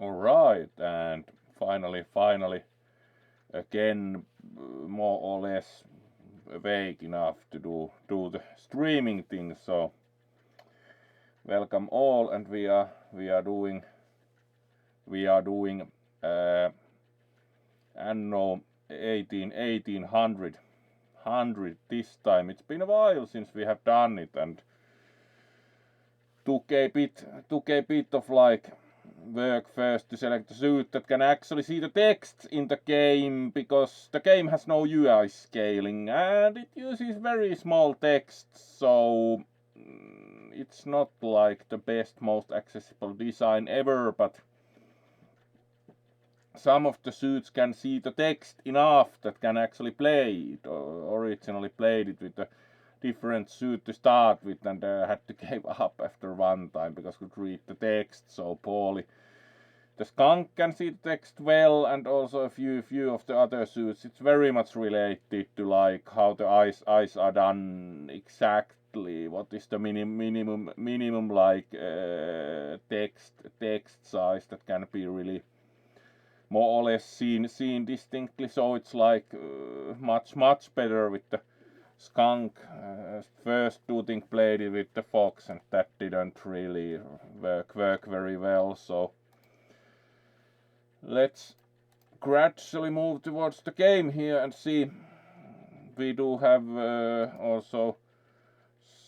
Alright, and finally, again, more or less awake enough to do the streaming thing. So welcome all, and we are doing Anno 1800 this time. It's been a while since we have done it, and took a bit of like work first to select the suit that can actually see the text in the game, because the game has no UI scaling and it uses very small text, so it's not like the best, most accessible design ever, but some of the suits can see the text enough that can actually play it. Originally played it with a different suit to start with, and had to give up after one time because could read the text so poorly. The skunk can see the text well, and also a few of the other suits. It's very much related to like how the eyes are done exactly. What is the minimum like text size that can be really more or less seen distinctly. So it's like much better with the skunk. First two things played it with the fox, and that didn't really work very well. So let's gradually move towards the game here and see. We do have also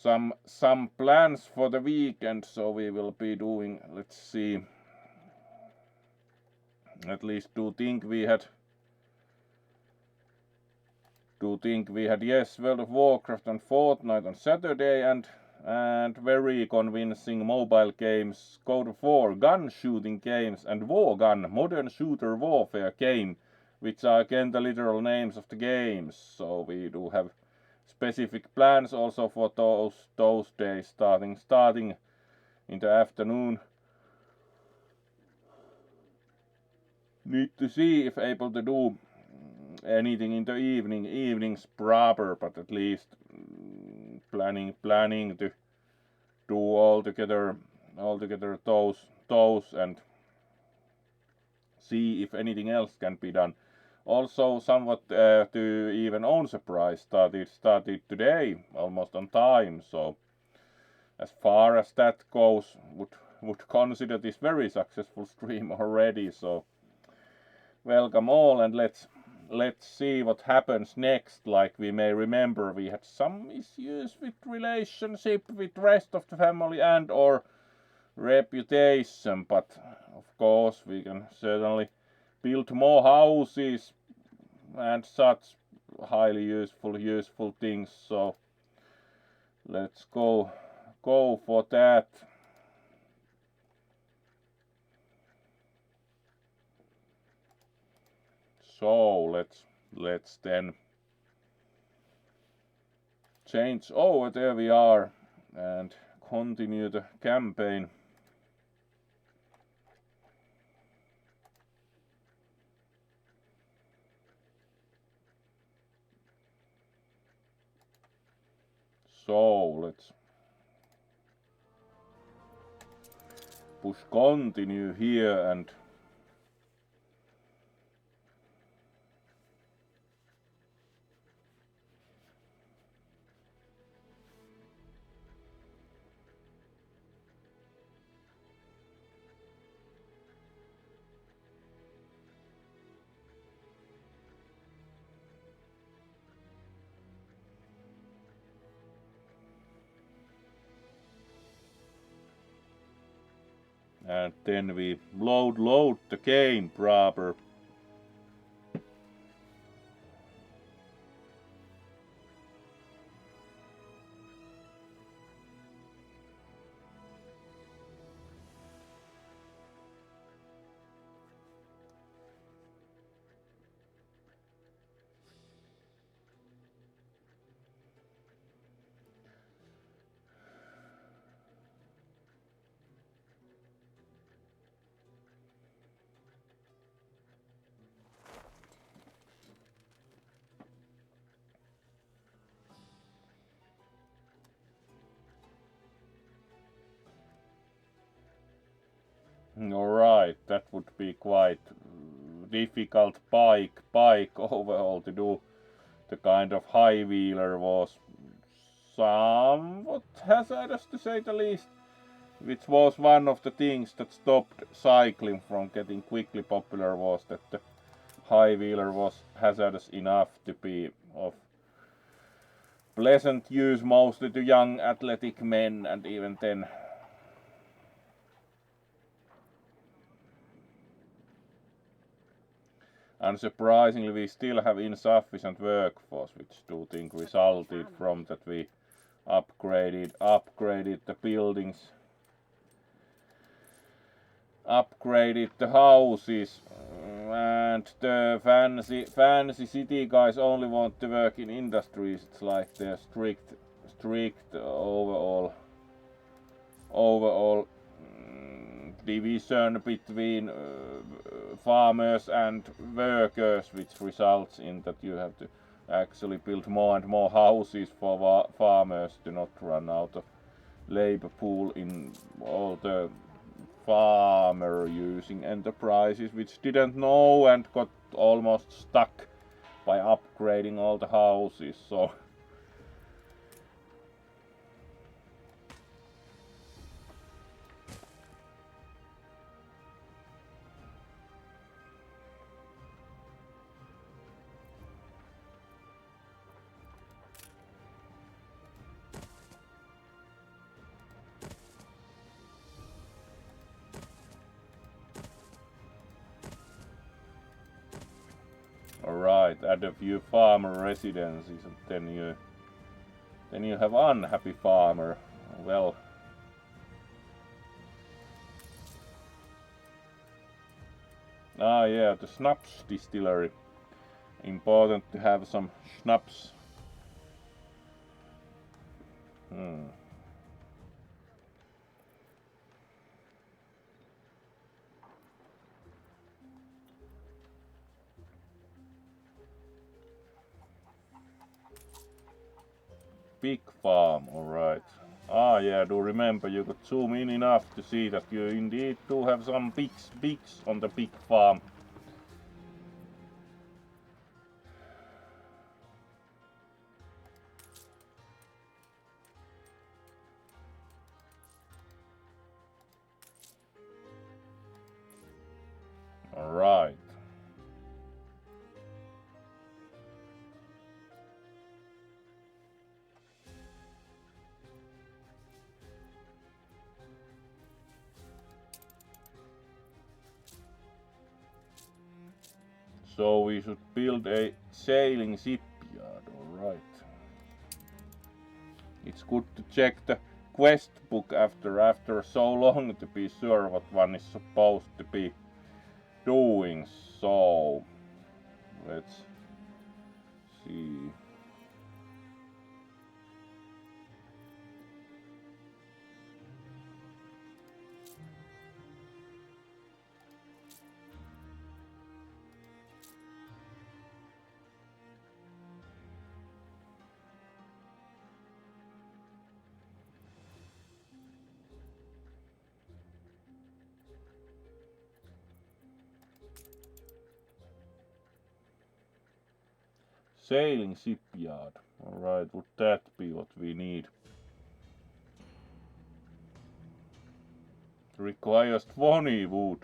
some plans for the weekend, so we will be doing, let's see, at least do think we had yes, World of Warcraft and Fortnite on Saturday, and very convincing mobile games, God of War, gun shooting games, and War Gun, modern shooter warfare game, which are again the literal names of the games. So we do have specific plans also for those days, starting in the afternoon. Need to see if able to do anything in the evenings proper, but at least planning to do all together those and see if anything else can be done. Also, somewhat to even own surprise, started today, almost on time. So as far as that goes, would consider this very successful stream already. So welcome all, and let's see what happens next. Like, we may remember we had some issues with relationship with rest of the family and or reputation, but of course we can certainly build more houses and such highly useful things. So let's go for that. So let's then change over. There we are, and continue the campaign. So let's push continue here, and then we load the game proper. Alright, that would be quite difficult bike overhaul to do. The kind of high wheeler was somewhat hazardous to say the least, which was one of the things that stopped cycling from getting quickly popular, was that the high wheeler was hazardous enough to be of pleasant use mostly to young athletic men, and even then. Unsurprisingly, we still have insufficient workforce, which do think resulted from that we upgraded the buildings, upgraded the houses, and the fancy city guys only want to work in industries. It's like they're strict overall division between farmers and workers, which results in that you have to actually build more and more houses for farmers to not run out of labor pool in all the farmer using enterprises which didn't know and got almost stuck by upgrading all the houses. So alright, add a few farmer residencies, and then you have unhappy farmer. Well, yeah, the schnapps distillery. Important to have some schnapps. Big farm, alright. Yeah, do remember you could zoom in enough to see that you indeed do have some pigs on the big farm. Alright. So we should build a sailing shipyard, alright. It's good to check the quest book after so long to be sure what one is supposed to be doing. So let's see. Sailing shipyard. Alright, would that be what we need? Requires 20 wood.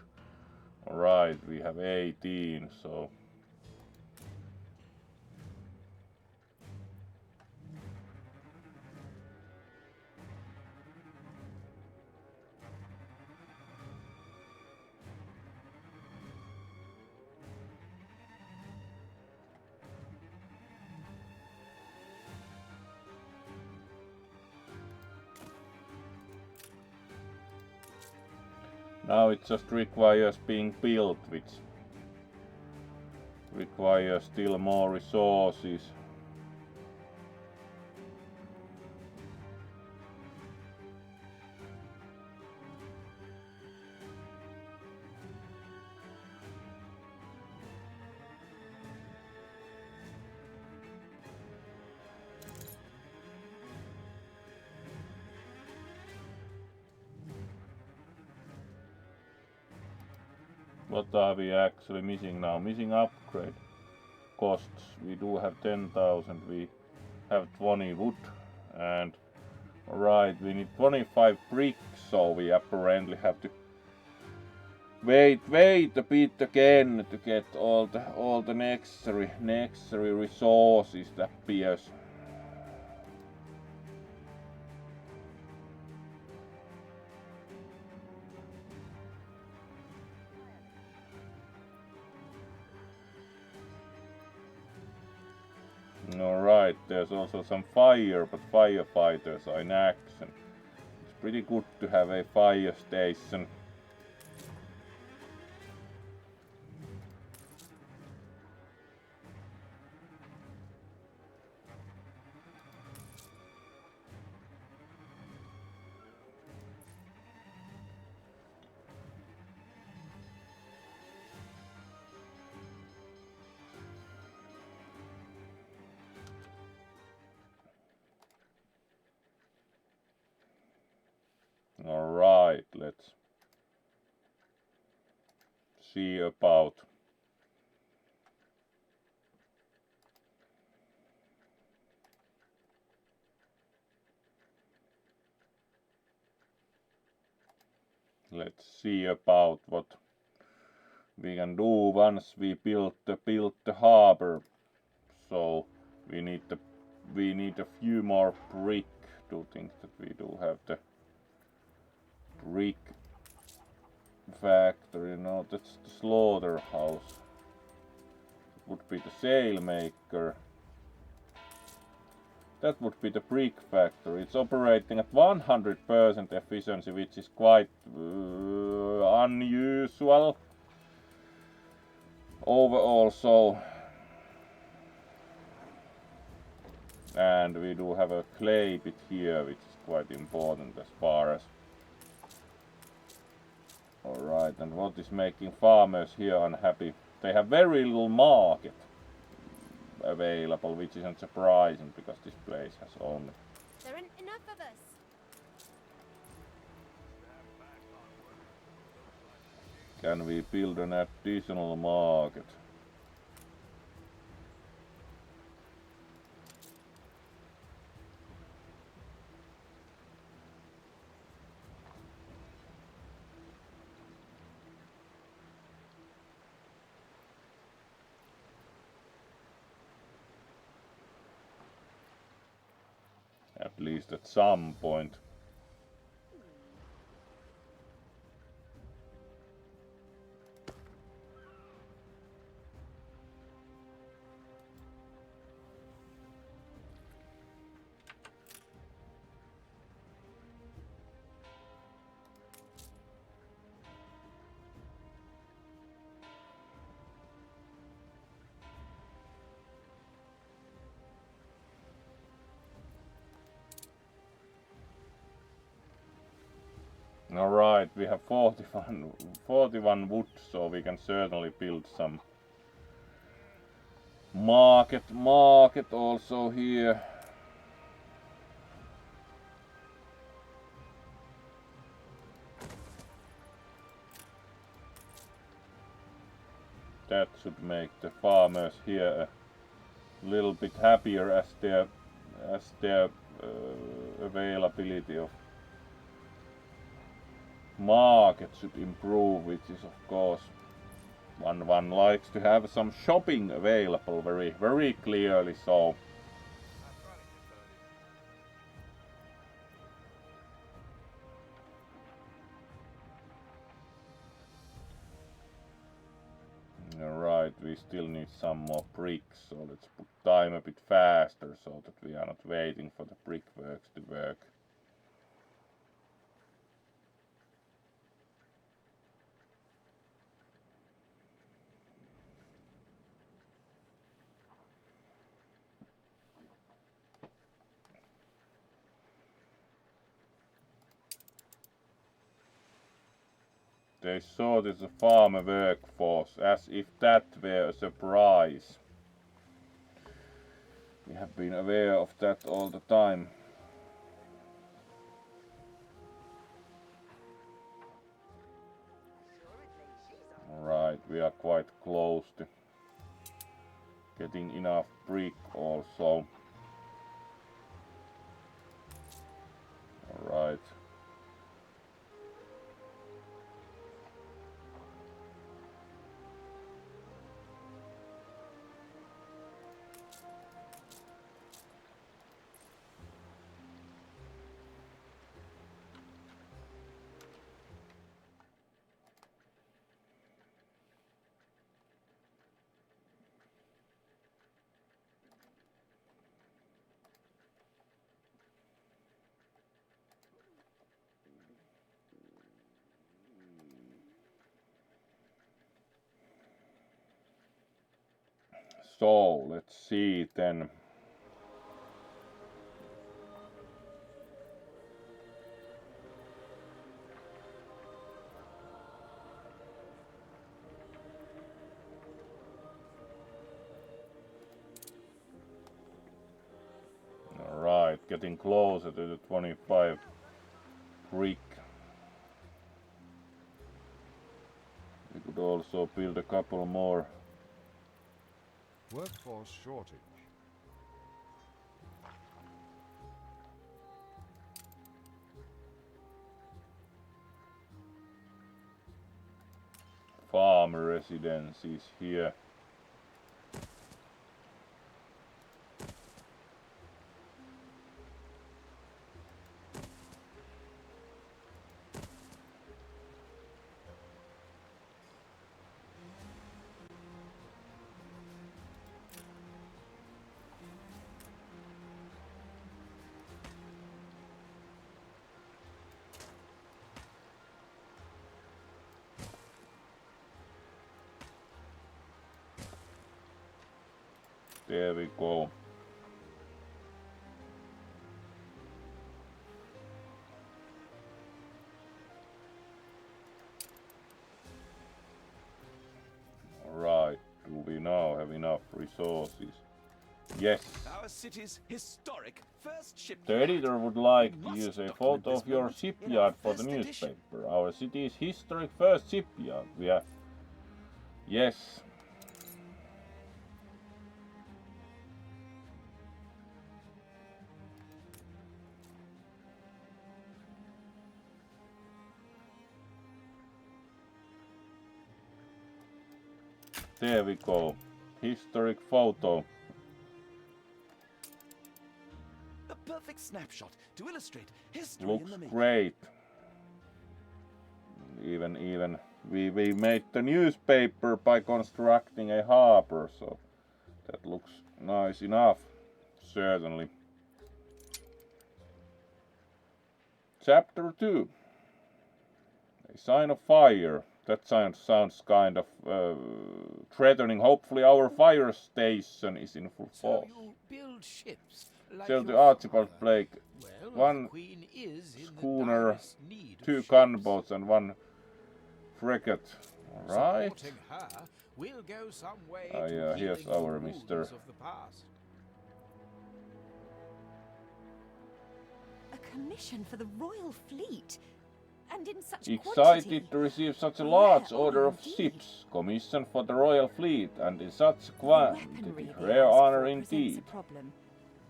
Alright, we have 18, so now it just requires being built, which requires still more resources. What are we actually missing now? Missing upgrade costs. We do have 10,000. We have 20 wood. And right, we need 25 bricks. So we apparently have to wait a bit again to get all the necessary resources that appears. Alright, there's also some fire, but firefighters are in action. It's pretty good to have a fire station. Alright, let's see about what we can do once we build the harbor. So we need a few more brick to think that we do have the brick factory. No, that's the slaughterhouse. It would be the sail maker. That would be the brick factory. It's operating at 100% efficiency, which is quite unusual overall. So, and we do have a clay bit here, which is quite important as far as. Alright, and what is making farmers here unhappy? They have very little market available, which isn't surprising because this place has only. There aren't enough of us. Can we build an additional market? At least at some point. Alright, we have 41 wood, so we can certainly build some market also here. That should make the farmers here a little bit happier as their availability of market should improve, which is of course one likes to have some shopping available very clearly. So alright, we still need some more bricks, so let's put time a bit faster so that we are not waiting for the brickworks to work. They saw this a farmer workforce, as if that were a surprise. We have been aware of that all the time. Alright. we are quite close to getting enough brick also. Alright. So let's see then. Alright, getting closer to the 25 brick. We could also build a couple more. Workforce shortage. Farm residences here. There we go. Alright, do we now have enough resources? Yes. Our city's historic first The shipyard. editor would like We to must use a document photo this of your moment in shipyard our for the first edition. newspaper. Our city's historic first shipyard. We have... Yes. There we go. Historic photo. A perfect snapshot to illustrate history Looks in the making. great. Even we made the newspaper by constructing a harbor, so that looks nice enough. Certainly. Chapter 2. A sign of fire. That sounds kind of threatening. Hopefully our fire station is in full So force. you build ships like Sail your to Archibald father. Blake. Well, One the Queen is in the schooner, direst need of 2 ships. gunboats and 1 frigate. Alright. Supporting her will go some way Ah, to yeah, here's healing our the wounds Mr. of the past. A commission for the Royal Fleet. And in such Excited quantity. to receive such a Rare large honour order of indeed. ships, commissioned for the Royal Fleet, and in such The quantity. weaponry they Rare ask honor for presents indeed. a problem.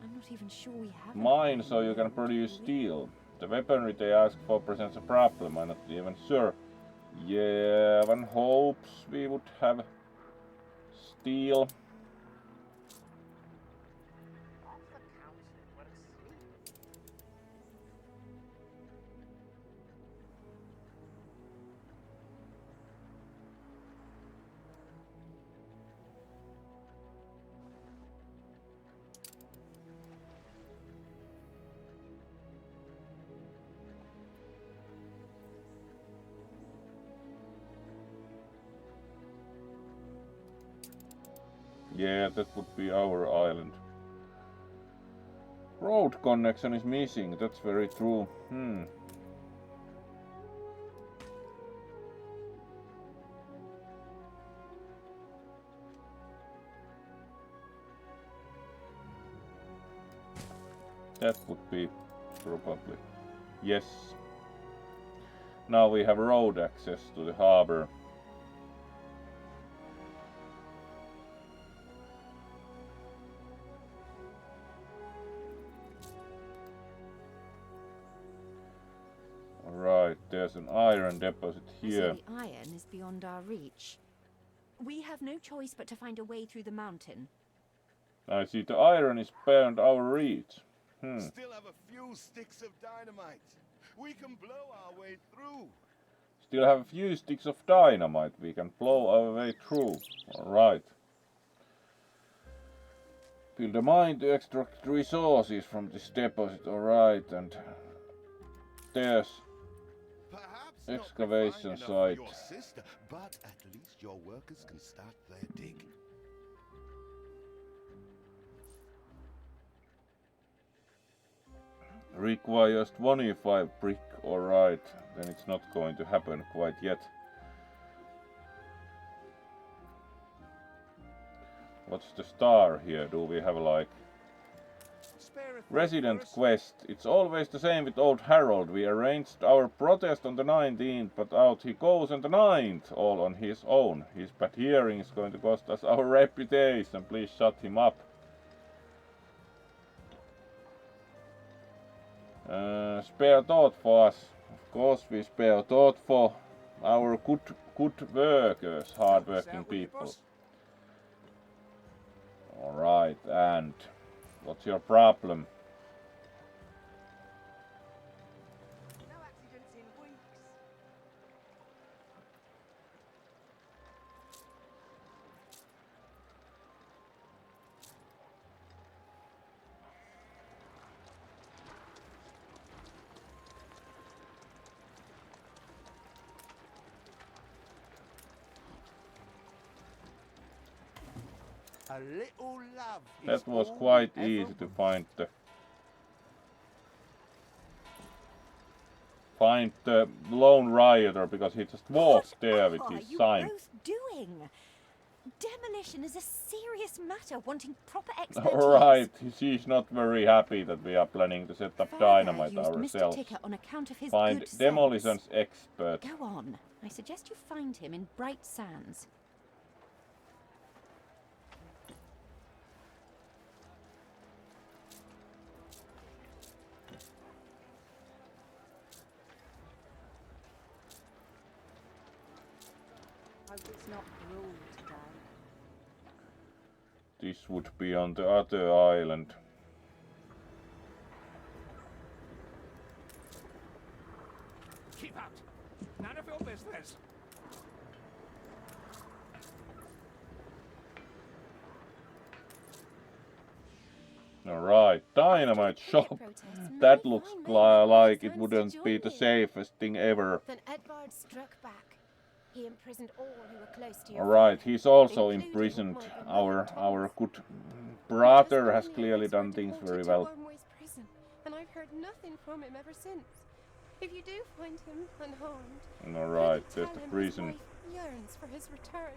I'm not even sure we have Mine, any so you can land, produce do we? steel. The weaponry they ask for presents a problem, I'm not even sure. Yeah, one hopes we would have steel. Yeah, that would be our island. Road connection is missing, that's very true. That would be probably. Yes. Now we have road access to the harbor. There's an iron deposit I here. see the iron is beyond our reach. We have no choice but to find a way through the mountain. I see the iron is beyond our reach. Still have a few sticks of dynamite. We can blow our way through. Still have a few sticks of dynamite. We can blow our way through. Alright. Build a mine to extract resources from this deposit. Alright, and there's Perhaps excavation not refined enough site. for your sister, but at least your workers can start their dig. Requires 25 brick. Alright, then it's not going to happen quite yet. What's the star here? Do we have like Spare a thing resident for us. quest? It's always the same with old Harold. We arranged our protest on the 19th, but out he goes on the 9th, all on his own. His bad hearing is going to cost us our reputation. Please shut him up. Spare thought for us. Of course we spare thought for our good workers, hard-working people. Alright, and what's your problem? No accidents in weeks. A little love. That was quite easy to find the lone rioter, because he just walks there with What his are you sign. both doing? Demolition is a serious matter, wanting proper expertise. Alright, she's not very happy that we are planning to set up Father dynamite used Mr. ourselves. Ticker on account of his Find good sense. demolitions expert. Go on. I suggest you find him in Bright Sands. Hope it's not ruled today. This would be on the other island. Keep out. None of your business. Alright, dynamite shop. That looks like it wouldn't be the safest thing ever. Then Edvard struck back. He imprisoned all who were close to your Alright, father, he's also including imprisoned. my Our beloved good Thomas. brother My has husband clearly was done things deported very to well. Wormway's prison, and I've heard nothing from him ever since. If you do find him unharmed, Alright, please there's tell the him prison. his wife yearns for his return.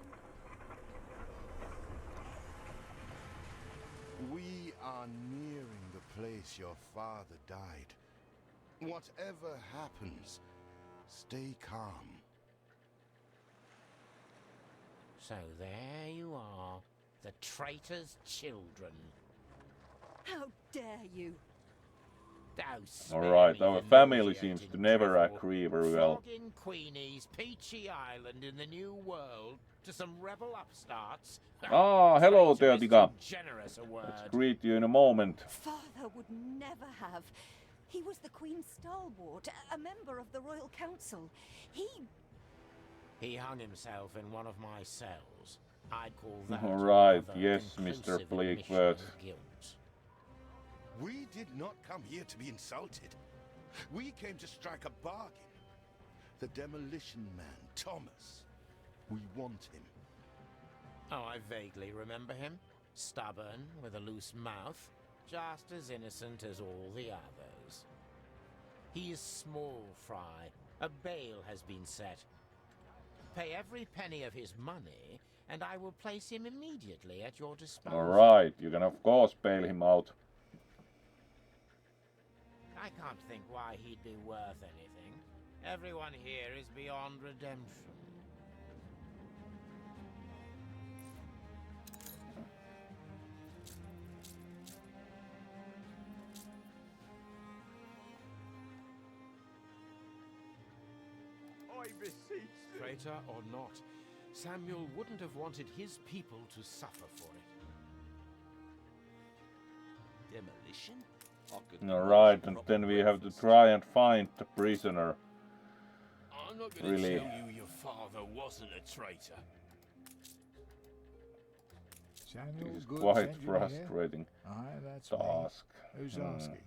We are nearing the place your father died. Whatever happens, stay calm. So there you are, the traitor's children. How dare you? Alright, our family seems to never agree very well. Flogging Queenie's peachy island in the new world to some rebel upstarts. Ah, hello there, Traitor is Tika. too generous a word. Let's greet you in a moment. Father would never have. He was the Queen's stalwart, a member of the Royal Council. He hung himself in one of my cells. I'd call that All right, a rather yes, conclusive Mr. Bleakbird. admission of guilt. We did not come here to be insulted. We came to strike a bargain. The demolition man, Thomas. We want him. Oh, I vaguely remember him. Stubborn, with a loose mouth, just as innocent as all the others. He is small fry. A bail has been set. Pay every penny of his money, and I will place him immediately at your disposal. Alright, you can of course bail him out. I can't think why he'd be worth anything. Everyone here is beyond redemption. I beseech thee. Traitor or not, Samuel wouldn't have wanted his people to suffer for it. Demolition? I could Alright, demolish a and proper then we have to breakfast. try and find the prisoner. I'm not going to Really? tell you your father wasn't a traitor. Samuel, This is good quite sent you here? frustrating Aye, that's me. task. Who's Hmm. asking?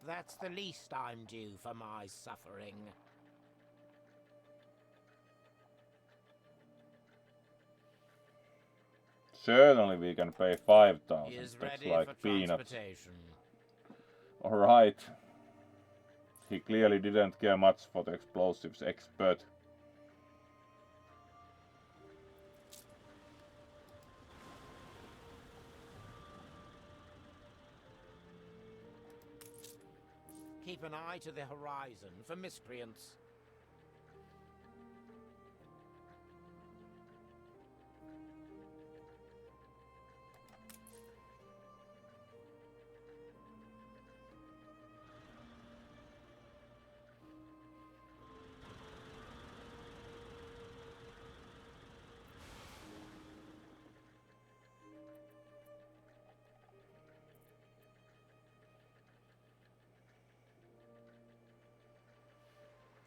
That's the least I'm due for my suffering. Certainly we can pay 5,000. He is That's ready like for peanuts. transportation. Alright. He clearly didn't care much for the explosives expert. Keep an eye to the horizon for miscreants.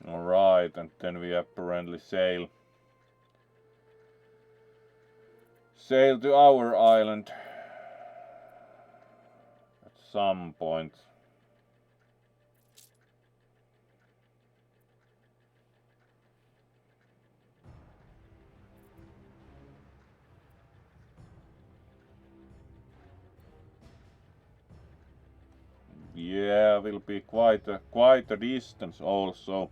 Alright, and then we apparently sail to our island at some point. Yeah, will be quite a distance also.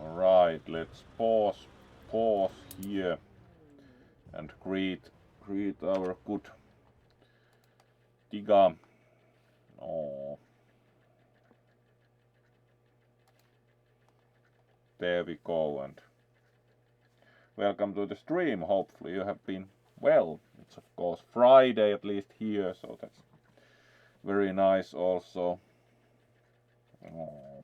Alright, let's pause here and greet our good Tiga. Oh. There we go, and welcome to the stream. Hopefully you have been well. It's of course Friday, at least here, so that's very nice also. Oh.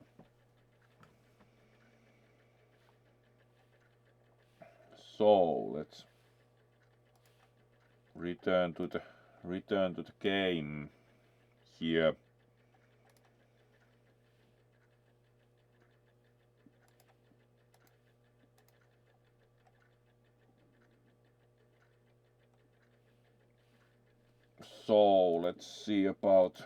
So let's return to the game here. So let's see about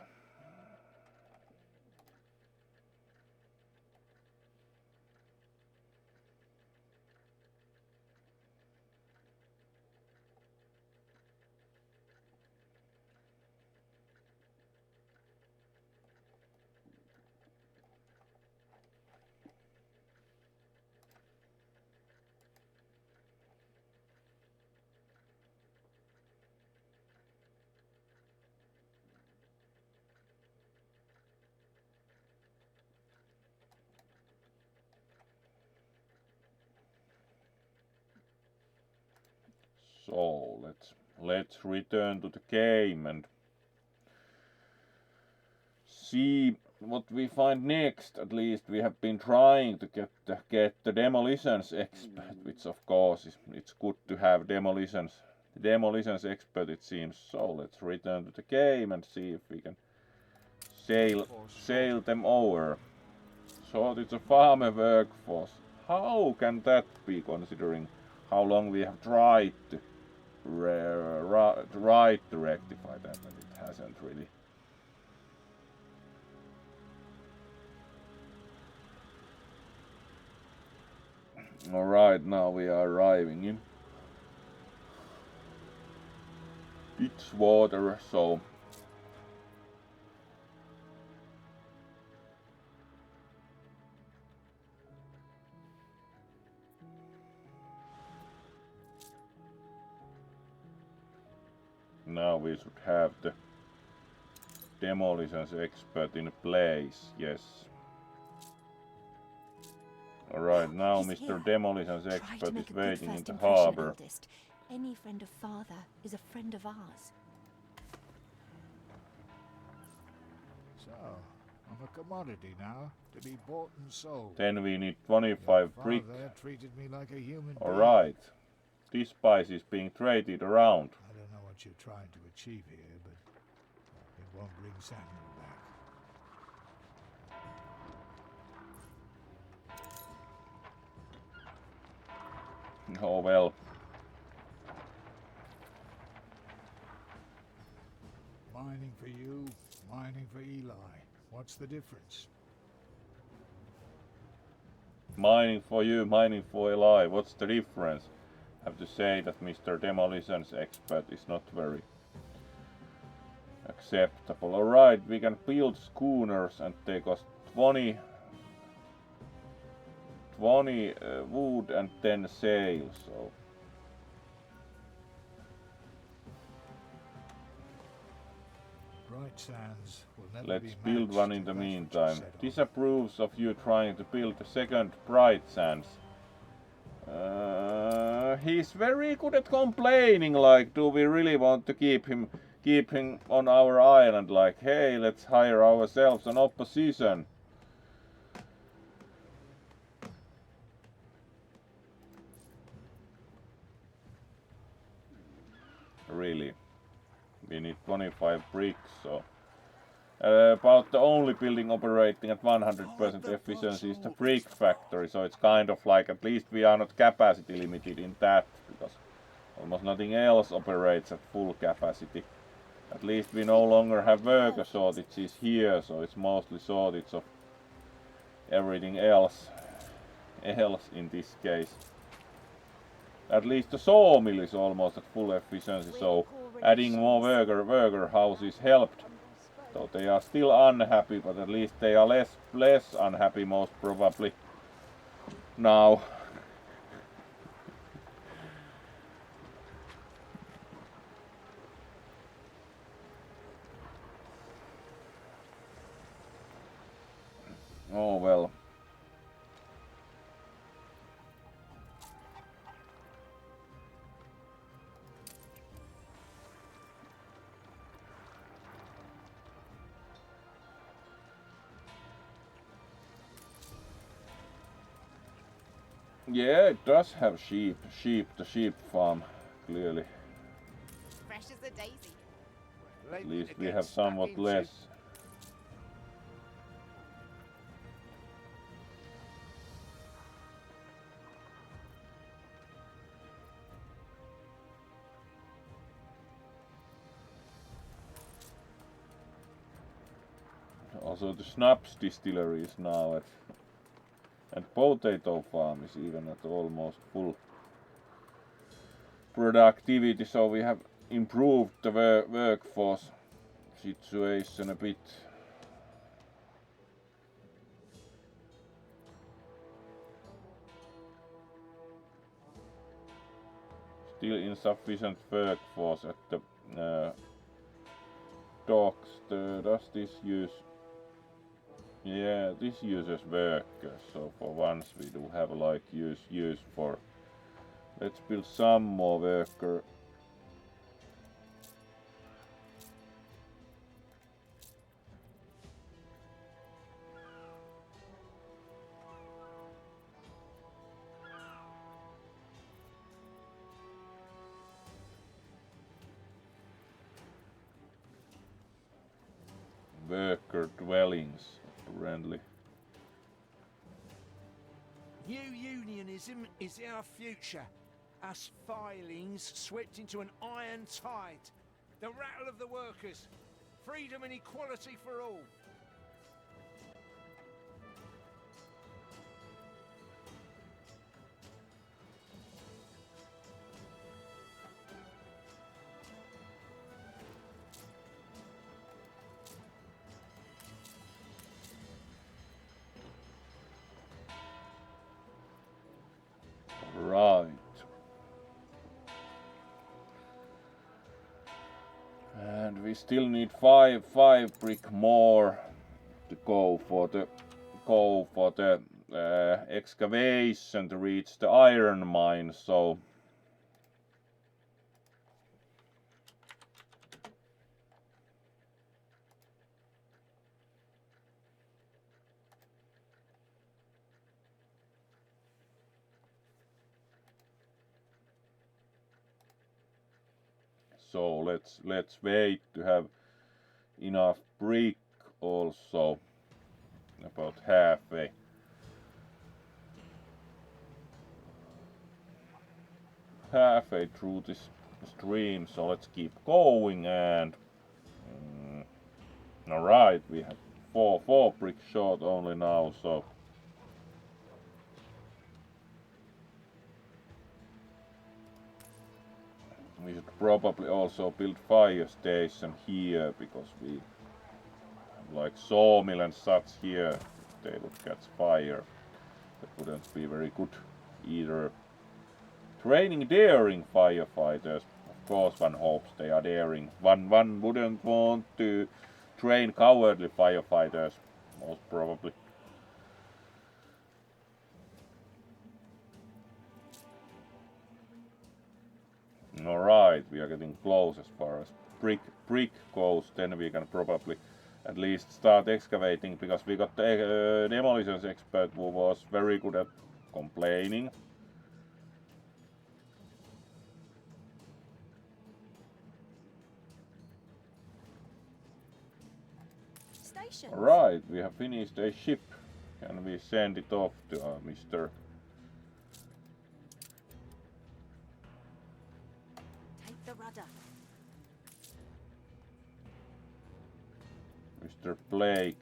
so let's return to the game and see what we find next. At least we have been trying to get the demolitions expert, which of course it's good to have demolitions expert, it seems. So let's return to the game and see if we can sail them over. Shortage of farmer workforce. How can that be, considering how long we have tried to rectify that, and it hasn't really. Alright, now we are arriving in Water, so now we should have the demolitions expert in place, yes. Alright, now He's Mr. here. Demolitions Try expert to is make a good waiting in first the impression, harbor. eldest. Any friend of father is a friend of ours. Oh, I'm a commodity now, to be bought and sold. Then we need Your 25 brick. father treated me like a human being. Alright. This spice is being traded around. I don't know what you're trying to achieve here, but it won't bring Samuel back. Oh well. Mining for you, mining for Eli. What's the difference? Mining for you, mining for Eli. What's the difference? Have to say that Mr. Demolitions expert is not very acceptable. Alright, we can build schooners and they cost 20 wood and 10 sails. So Bright sands will never let's be build matched one in if the that's what you meantime. set on. Disapproves of you trying to build a second Bright Sands. He's very good at complaining, like, do we really want to keep him on our island? Like, hey, let's hire ourselves an opposition. Really. We need 25 bricks, so... about the only building operating at 100% efficiency is the brick factory, so it's kind of like at least we are not capacity limited in that, because almost nothing else operates at full capacity. At least we no longer have worker shortages here, so it's mostly shortage of everything else in this case. At least the sawmill is almost at full efficiency, so adding more worker houses helped. So they are still unhappy, but at least they are less unhappy most probably now. Oh well. Yeah, it does have sheep. The sheep farm, clearly. Fresh as a daisy. At least we have somewhat less. Also the schnapps distillery is now at, and potato farm is even at almost full productivity, so we have improved the workforce situation a bit. Still insufficient workforce at the docks. Does this use? Yeah, this uses workers, so for once we do have like use for. Let's build some more worker. Worker dwellings, apparently. New unionism is our future. Us filings swept into an iron tide. The rattle of the workers. Freedom and equality for all. Right. And we still need five brick more to go for the excavation to reach the iron mine. So so let's wait to have enough brick also. About halfway. Halfway through this stream, so let's keep going. And all right, we have four bricks short only now, so we should probably also build fire station here, because we have like sawmill and such here. If they would catch fire, that wouldn't be very good either. Training daring firefighters. Of course, one hopes they are daring. One wouldn't want to train cowardly firefighters, most probably. Alright, we are getting close as far as brick goes. Then we can probably at least start excavating, because we got the demolitions expert who was very good at complaining. Right, we have finished a ship. Can we send it off to Mr. Take the rudder. Mr. Blake?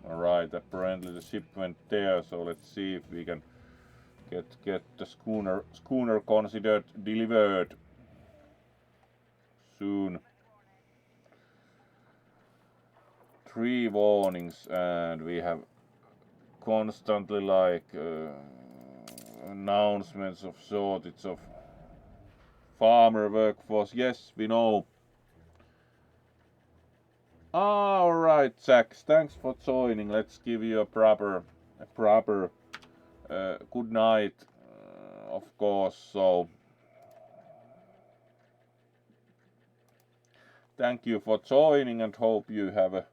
Alright, apparently the ship went there, so let's see if we can get the schooner considered delivered soon. 3 warnings, and we have constantly like announcements of shortage of farmer workforce. Yes, we know. Alright, Jack, thanks for joining. Let's give you a proper good night, of course. So thank you for joining, and hope you have a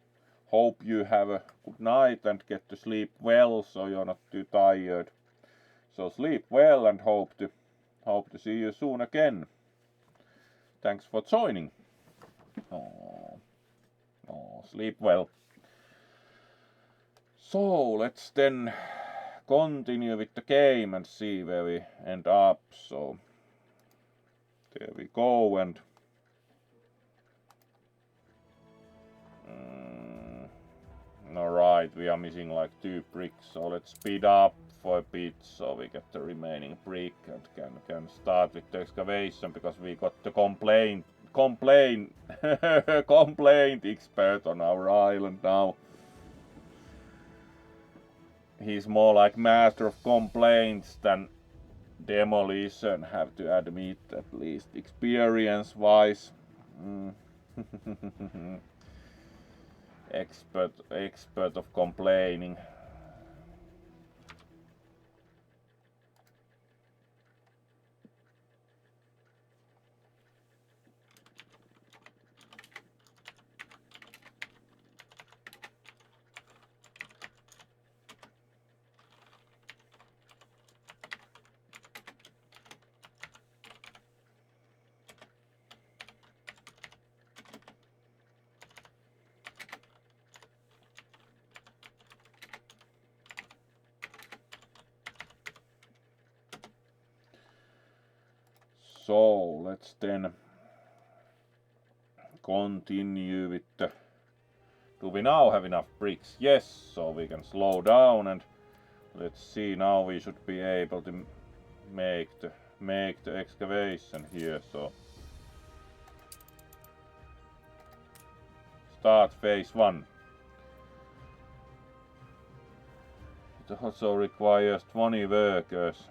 good night and get to sleep well, so you're not too tired. So sleep well, and hope to see you soon again. Thanks for joining. Oh, sleep well. So let's then continue with the game and see where we end up. So there we go, and alright, we are missing like 2 bricks, so let's speed up for a bit so we get the remaining brick and can start with the excavation, because we got the complaint expert on our island now. He's more like master of complaints than demolition, have to admit, at least experience wise. Expert of complaining. So let's then continue with the... Do we now have enough bricks? Yes, so we can slow down, and let's see, now we should be able to make the excavation here. So start phase 1. It also requires 20 workers.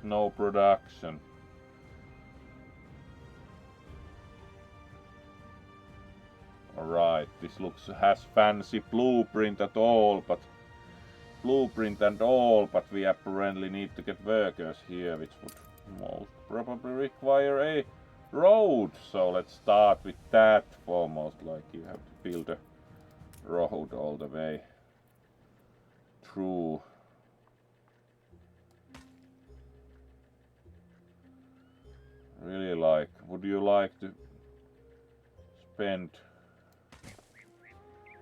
No production. Alright, this has fancy blueprint and all, but we apparently need to get workers here, which would most probably require a road, so let's start with that foremost. Like you have to build a road all the way through. Really like, would you like to spend?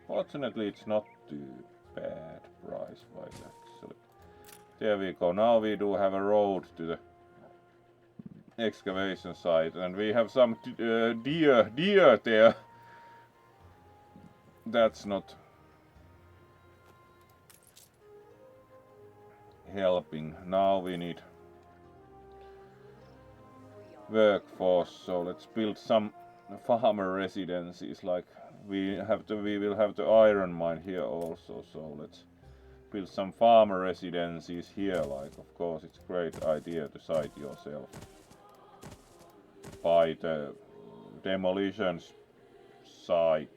Fortunately, it's not too bad price-wise actually. There we go. Now we do have a road to the excavation site, and we have some deer there. That's not helping. Now we need workforce, so let's build some farmer residencies. Like we will have the iron mine here also, so let's build some farmer residencies here. Like, of course, it's a great idea to site yourself by the demolition site.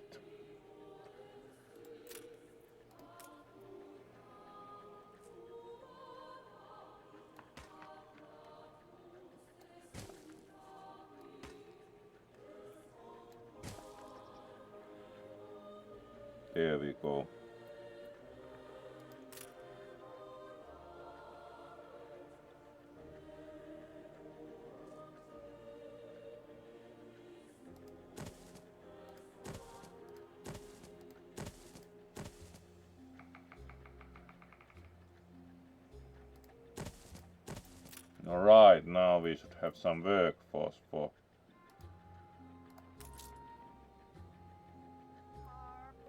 There we go. Alright, now we should have some workforce for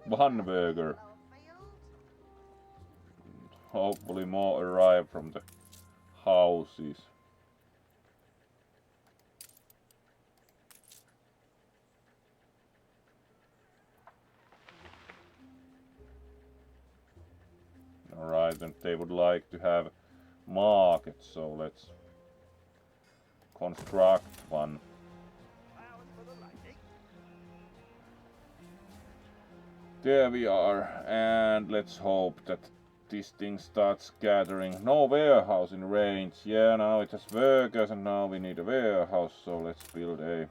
one burger. Hopefully more arrive from the houses. Alright, and they would like to have market, so let's construct one. There we are, and let's hope that this thing starts gathering. No warehouse in range. Yeah, now it has workers, and now we need a warehouse, so let's build a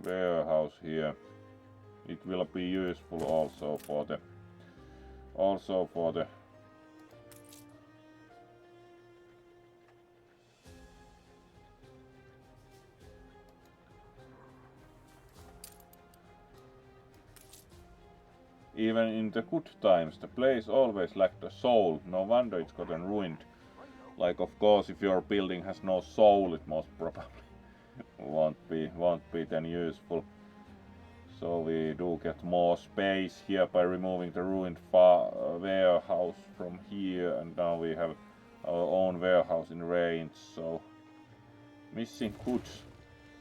warehouse here. It will be useful also for the even in the good times, the place always lacked a soul. No wonder it's gotten ruined. Like, of course, if your building has no soul, it most probably won't be then useful. So we do get more space here by removing the ruined warehouse from here, and now we have our own warehouse in range. So missing goods.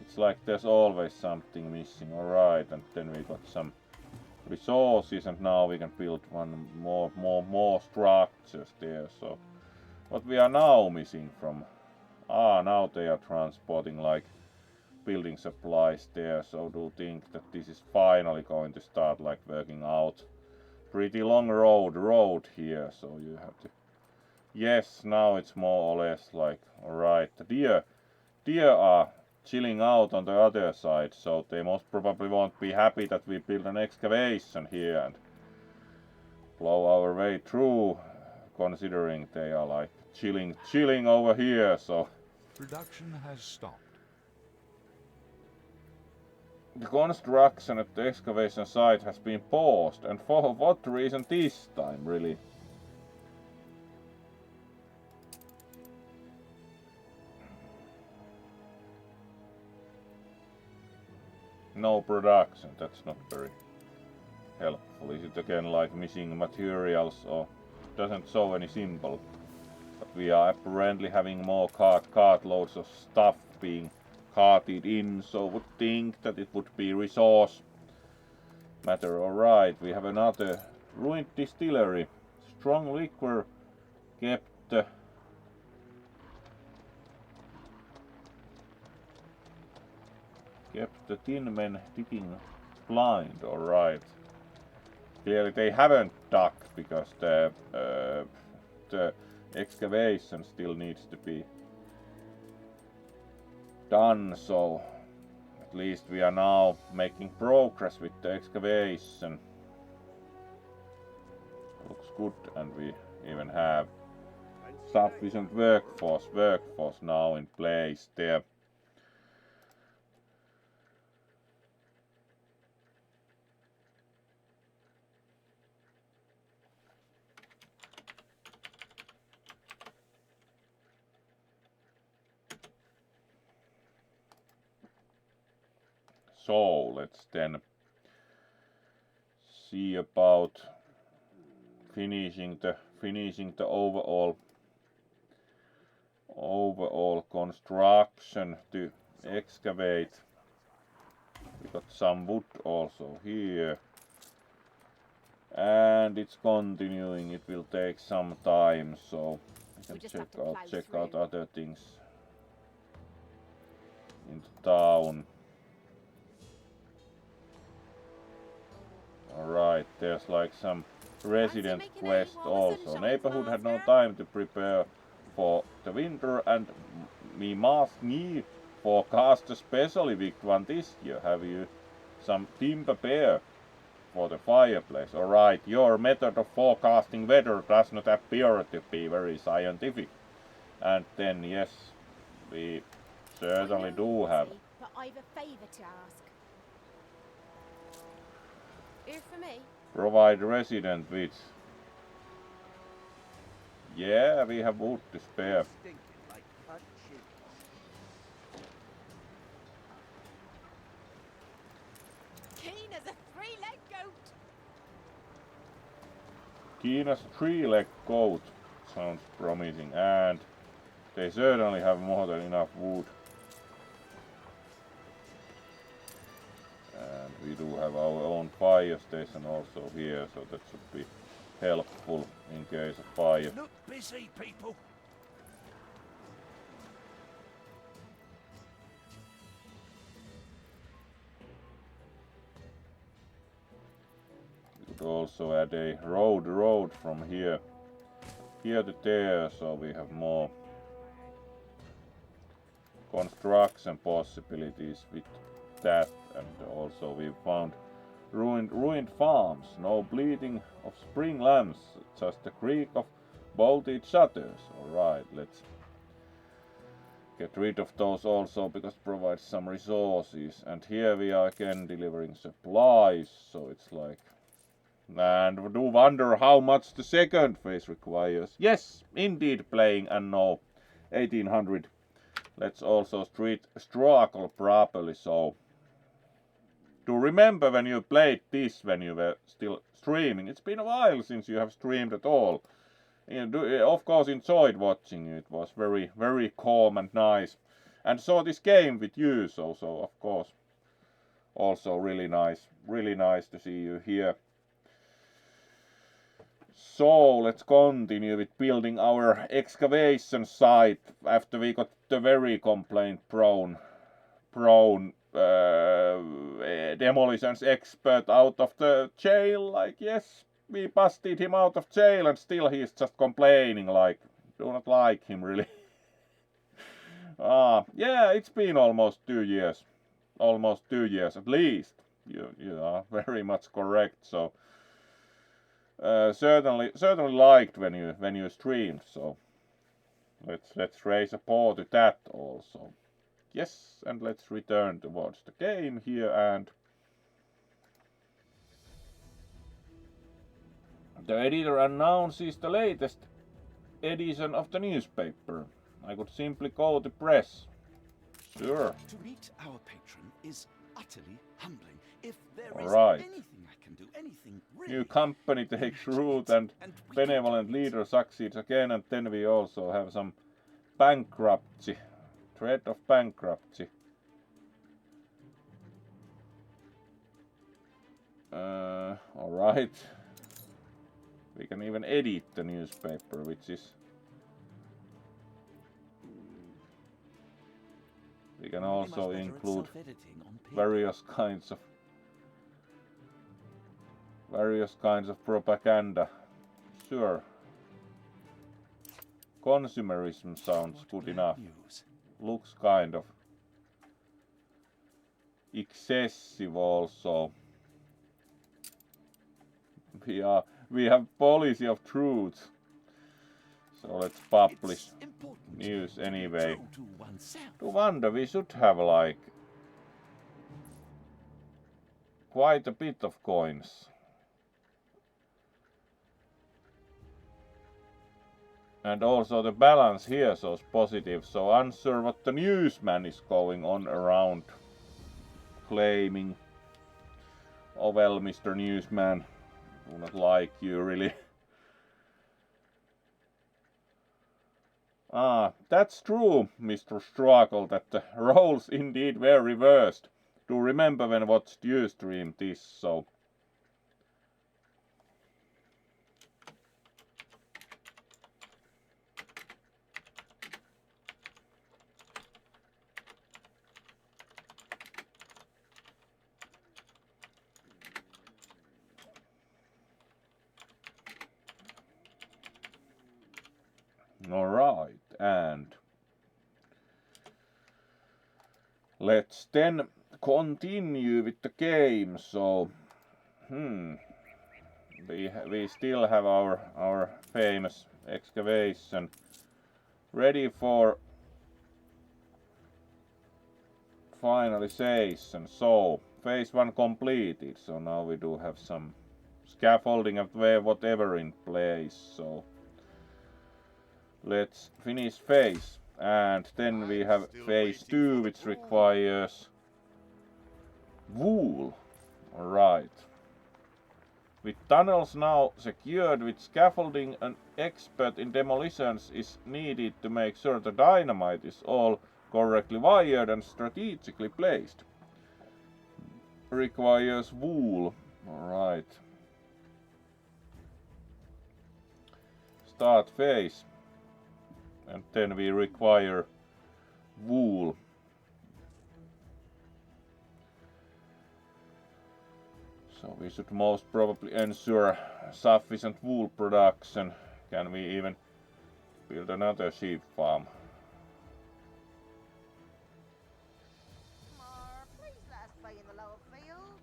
It's like there's always something missing. Alright, and then we got some resources, and now we can build one more structures there. So what we are now missing from, now they are transporting like building supplies there, so do think that this is finally going to start like working out. Pretty long road here, so you have to, yes, now it's more or less like, alright, the deer are chilling out on the other side, so they most probably won't be happy that we build an excavation here and blow our way through, considering they are like chilling over here. So Production has stopped. the construction at the excavation site has been paused, and for what reason this time, really? No production, that's not very helpful. Is it again like missing materials, or doesn't show any symbol? But we are apparently having more cartloads of stuff being carted in, so would think that it would be resource matter. Alright, we have another ruined distillery. Strong liquor kept the tin men digging blind. Alright. Clearly they haven't dug because the excavation still needs to be done, so least we are now making progress with the excavation. Looks good, and we even have sufficient workforce now in place there. So let's then see about finishing the overall construction to excavate. We got some wood also here, and it's continuing. It will take some time, so we can check out other things in the town. Alright, there's like some resident quest also. Neighborhood had no time to prepare for the winter, and we must need forecast especially big one this year. Have you some timber bear for the fireplace? Alright, your method of forecasting weather does not appear to be very scientific. And then yes, we certainly do have. But I've a favour to ask. Here for me? Provide resident with. Yeah, we have wood to spare. Keen as a three-legged goat. Keen as a three-legged goat sounds promising, and they certainly have more than enough wood. And we do have our own fire station also here, so that should be helpful in case of fire. Look busy, people. We could also add a road from here to there, so we have more construction possibilities with that. And also we found ruined farms, no bleating of spring lambs, just the creak of bolted shutters. Alright, let's get rid of those also, because it provides some resources. And here we are again delivering supplies, so it's like... And we do wonder how much the second phase requires. Yes, indeed, playing Anno 1800. Let's also struggle properly, so... To remember when you played this when you were still streaming. It's been a while since you have streamed at all. You of course enjoyed watching you. It was very, very calm and nice. And saw this game with you, so of course also really nice to see you here. So let's continue with building our excavation site after we got the very complaint prone demolitions expert out of the jail. Like, yes, we busted him out of jail, and still he's just complaining, like, do not like him really. Yeah, it's been almost 2 years at least. You are very much correct. So certainly liked when you streamed, so let's raise a paw to that also. Yes, and let's return towards the game here, and the editor announces the latest edition of the newspaper. I could simply go to press. Sure. To meet our patron is utterly humbling. If there is Alright. anything I can do, anything really... New company takes root, and benevolent leader succeeds again, and then we also have some bankruptcy. Threat of bankruptcy. Alright. We can even edit the newspaper, which is... We can also include various kinds of propaganda. Sure. Consumerism sounds good enough. Looks kind of excessive also. We have policy of truth. So let's publish news anyway. No wonder we should have like quite a bit of coins. And also the balance here shows positive, so unsure what the newsman is going on around claiming. Oh well, Mr. Newsman, do not like you really. Ah, that's true, Mr. Struggle, that the roles indeed were reversed. Do remember when watched Ustream this, so... Alright, and let's then continue with the game. So, we still have our famous excavation ready for finalization. So, phase 1 completed. So now we do have some scaffolding and whatever in place. So let's finish phase, and then we have phase 2, which requires wool. Alright. With tunnels now secured with scaffolding, an expert in demolitions is needed to make sure the dynamite is all correctly wired and strategically placed. Requires wool. Alright. Start phase. And then we require wool. So we should most probably ensure sufficient wool production. Can we even build another sheep farm? Please let us play in the lower field.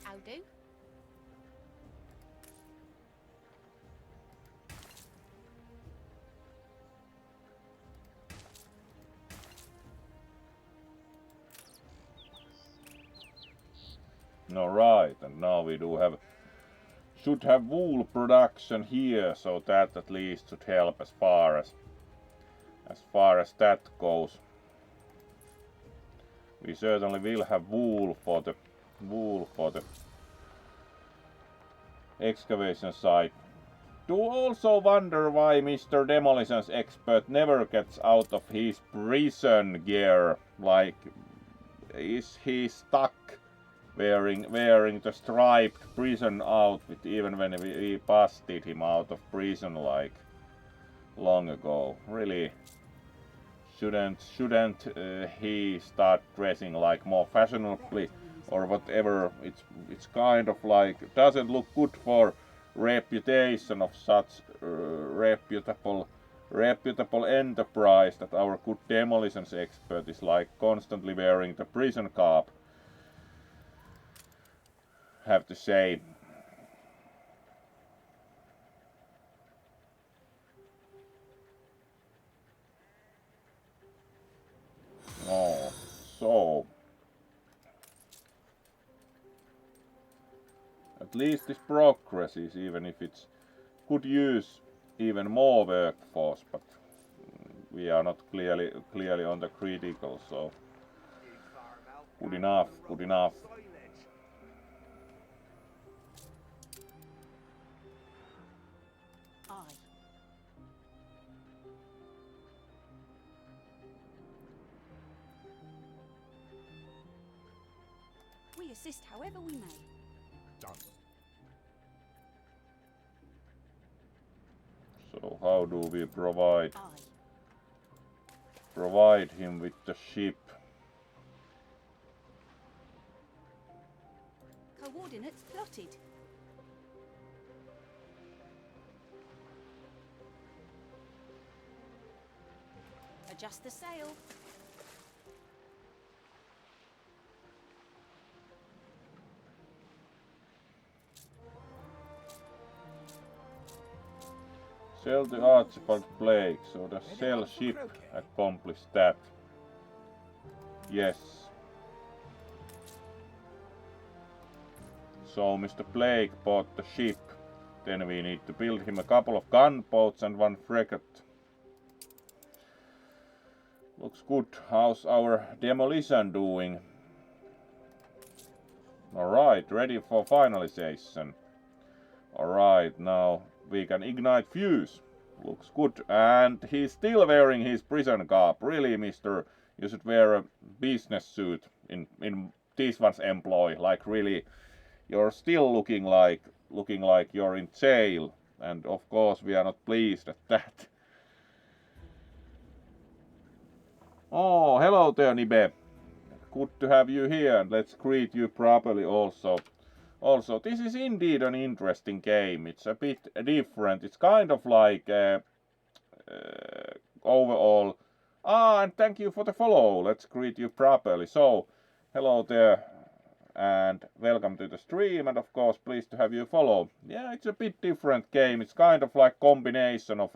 How do? Alright, and now we should have wool production here, so that at least should help as far as that goes. We certainly will have wool for the excavation site. Do also wonder why Mr. Demolitions expert never gets out of his prison gear. Like, is he stuck wearing the striped prison outfit even when we busted him out of prison like long ago? Really, shouldn't he start dressing like more fashionably or whatever? It's kind of like, doesn't look good for reputation of such reputable enterprise that our good demolitions expert is like constantly wearing the prison garb. Have to say. Oh, so at least this progresses, even if it's could use even more workforce, but we are not clearly on the critical, so good enough. assist however we may. Done. So how do we provide Aye. him with the ship? Coordinates plotted. Adjust the sail. Sail the Archibald Blake, so the sail ship accomplished that. Yes. So Mr. Blake bought the ship. Then we need to build him a couple of gunboats and one frigate. Looks good. How's our demolition doing? Alright, ready for finalization. Alright, now we can ignite fuse. Looks good. And he's still wearing his prison garb. Really, mister, you should wear a business suit in this one's employ. Like really, you're still looking like you're in jail. And of course we are not pleased at that. Oh, hello there, Nibe. Good to have you here, and let's greet you properly also. Also, this is indeed an interesting game. It's a bit different. It's kind of like overall. And thank you for the follow. Let's greet you properly. So, hello there, and welcome to the stream. And of course, pleased to have you follow. Yeah, it's a bit different game. It's kind of like combination of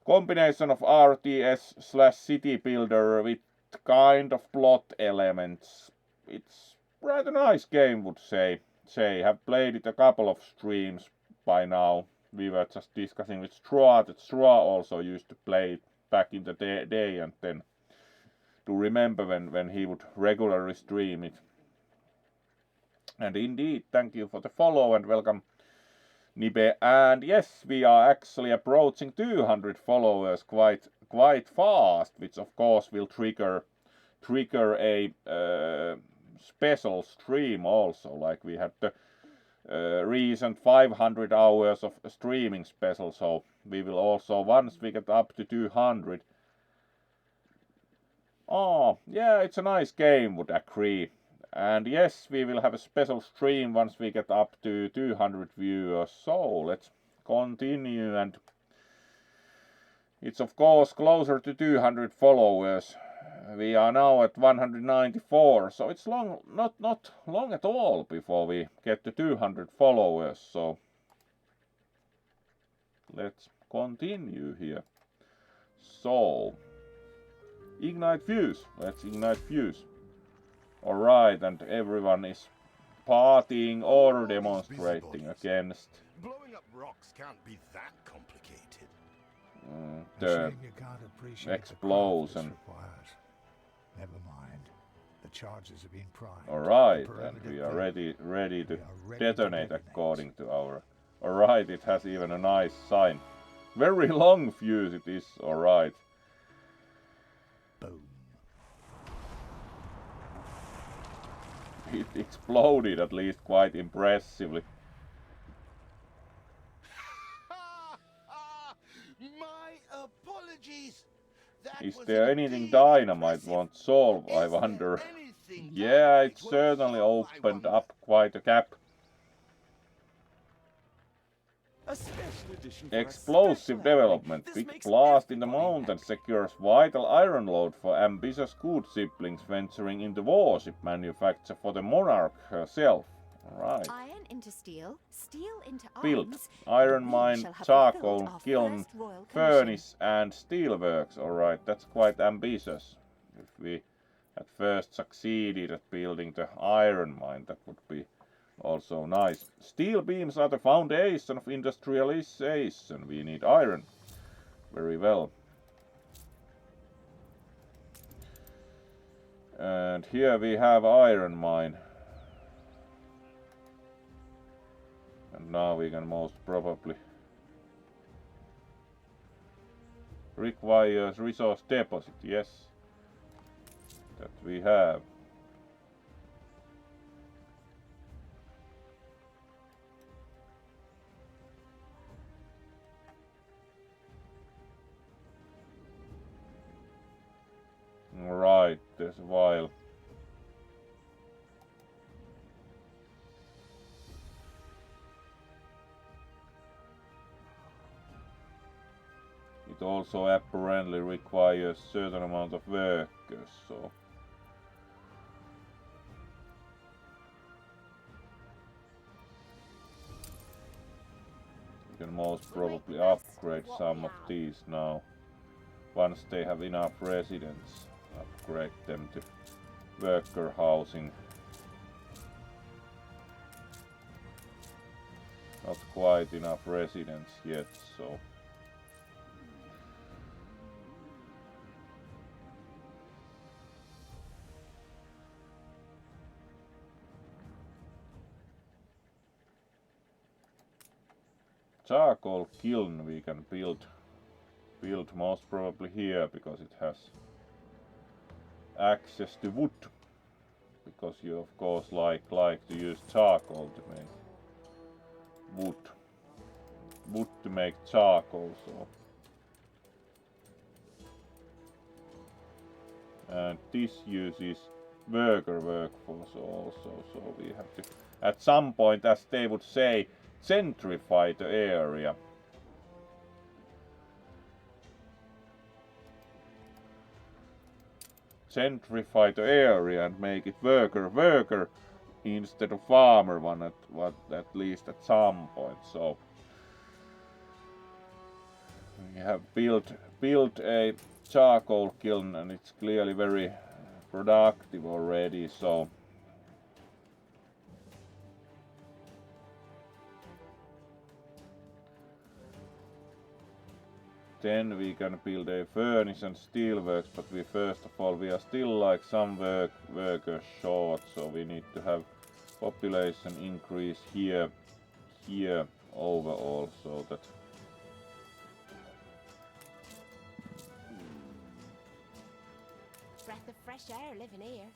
RTS / city builder with kind of plot elements. It's rather nice game, would say. Have played it a couple of streams by now. We were just discussing with Stroa that Stroa also used to play it back in the day, and then to remember when he would regularly stream it. And indeed, thank you for the follow and welcome, Nibe. And yes, we are actually approaching 200 followers quite fast, which of course will trigger a special stream also, like we had the recent 500 hours of streaming special. So we will also, once we get up to 200. Oh, yeah, it's a nice game, would agree. And yes, we will have a special stream once we get up to 200 viewers. So let's continue, and it's of course closer to 200 followers. We are now at 194, so it's not long at all before we get to 200 followers. So let's continue here. So ignite fuse. Let's ignite fuse. Alright, and everyone is partying or demonstrating against Blowing up rocks can't be that complicated. the You can't appreciate explosion. the craft this requires. Never mind. The charges have been primed. Alright, The and perimeter we are cleared. ready to We are ready to detonate detonate. according to our... Alright, it has even a nice sign. Very long fuse it is, alright. Boom. It exploded at least quite impressively. My apologies. That Is was there anything indeed Dynamite impressive. won't solve, I Is there wonder? anything Yeah, it Dynamite won't certainly solve, I opened wonder? up quite a gap. A special edition for a Explosive special development. This Big makes blast in the everybody mountain happy. secures vital iron load for ambitious good siblings venturing into warship manufacture for the monarch herself. Alright. Iron into steel, steel into Built. arms. Iron We mine, shall have charcoal, fulfilled our kiln, first royal commission. furnace and steelworks. Alright, that's quite ambitious. If we at first succeeded at building the iron mine, that would be also nice. Steel beams are the foundation of industrialization. We need iron. Very well. And here we have iron mine. And now we can most probably requires resource deposit. Yes, that we have. requires a while. It also apparently requires certain amount of workers, so you can most probably upgrade some of these now. Once they have enough residents, upgrade them to worker housing. Not quite enough residents yet, so charcoal kiln we can build most probably here, because it has access to wood, because you of course like to use charcoal to make wood to make charcoal, so and this uses worker workforce also, so we have to at some point, as they would say, gentrify the area. Gentrify the area and make it worker instead of farmer one at least at some point. So we have built a charcoal kiln, and it's clearly very productive already. So then we can build a furnace and steelworks, but we are still like some workers short, so we need to have population increase here overall, so that Breath of fresh air living here.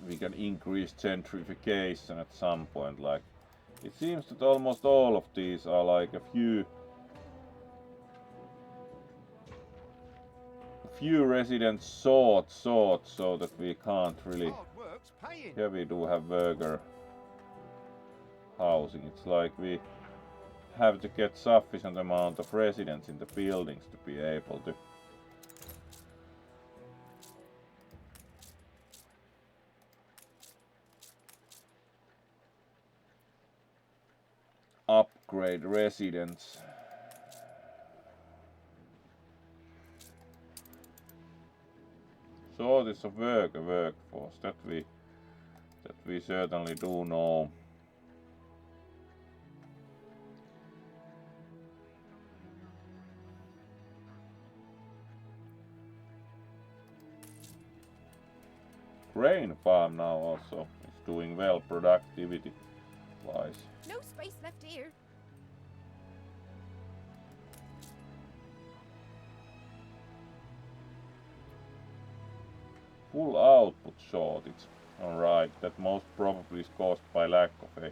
we can increase gentrification at some point. Like, it seems that almost all of these are like a few residents short, so that we can't really. Here we do have worker housing. It's like we have to get sufficient amount of residents in the buildings to be able to upgrade residents. Shortage of workforce, that we certainly do know. Grain farm now also is doing well productivity wise. No space left here. Full output shortage. Alright, that most probably is caused by lack of a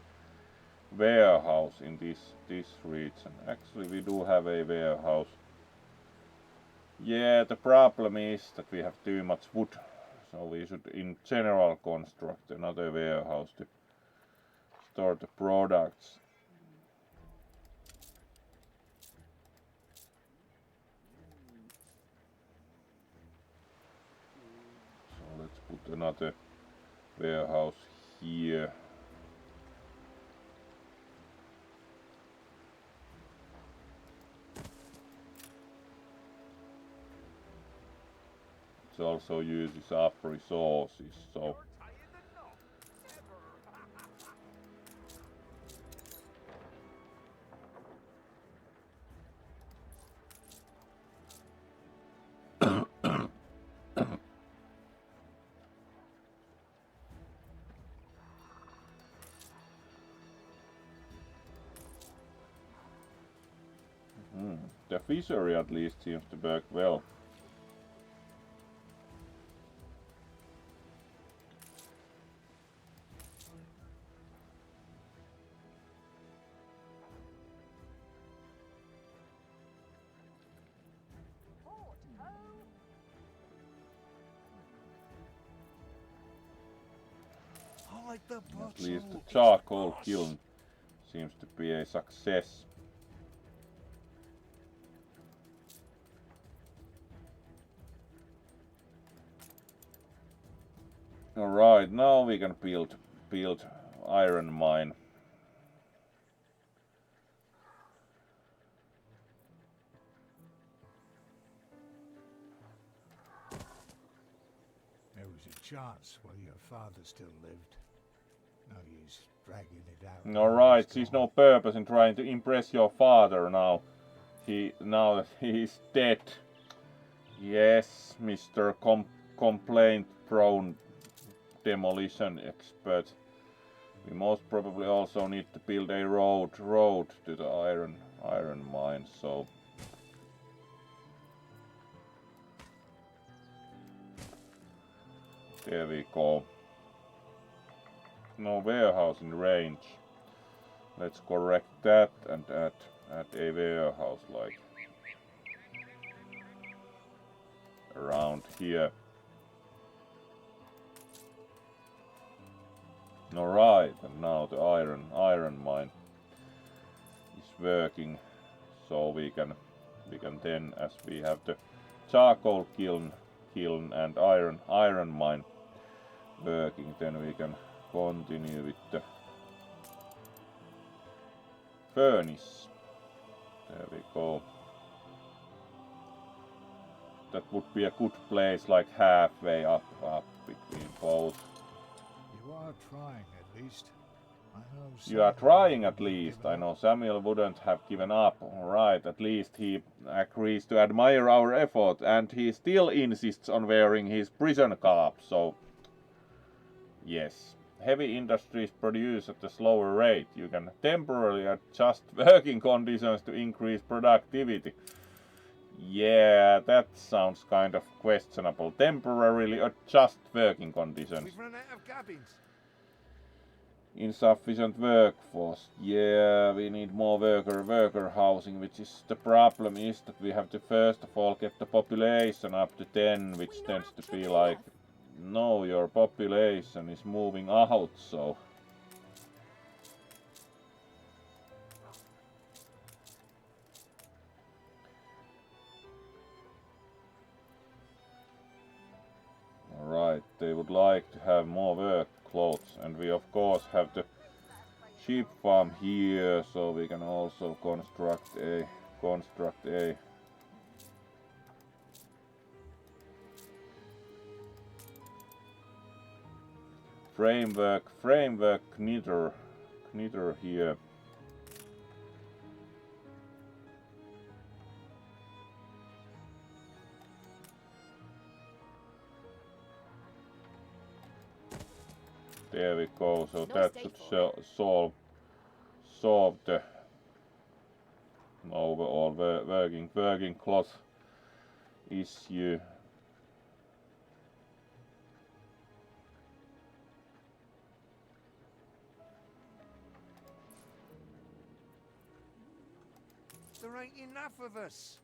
warehouse in this region. Actually, we do have a warehouse. Yeah, the problem is that we have too much wood, so we should in general construct another warehouse to store the products. So let's put another warehouse here. It also uses up resources, so the fishery at least seems to work well. like the At least the bottle, charcoal boss. kiln seems to be a success. Alright, now we can build iron mine. There was a chance while your father still lived. No use dragging it out. Alright, there's no purpose in trying to impress your father now. Now that he is dead. Yes, Mr. Complaint-prone demolition expert. We most probably also need to build a road to the iron mine, so there we go. No warehouse in range. Let's correct that and add a warehouse like around here. Alright, and now the iron mine is working, so we can then, as we have the charcoal kiln and iron mine working, then we can continue with the furnace. There we go. That would be a good place, like halfway up between both. You are trying at least. I know You are Samuel trying at wouldn't have least. given I up. know Samuel wouldn't have given up. Alright, at least he agrees to admire our effort, and he still insists on wearing his prison garb, so yes. Heavy industries produce at a slower rate. You can temporarily adjust working conditions to increase productivity. Yeah, that sounds kind of questionable. Temporarily adjust working conditions. We've run out of cabins. Insufficient workforce. Yeah, we need more worker housing, which is the problem is that we have to first of all get the population up to 10, which We not tends to be actually like, enough. no, your population is moving out, so alright, they would like to have more work clothes, and we of course have the sheep farm here, so we can also construct a framework knitter here. There we go. So No that stay should for solve the overall working cloth issue. There ain't enough of us.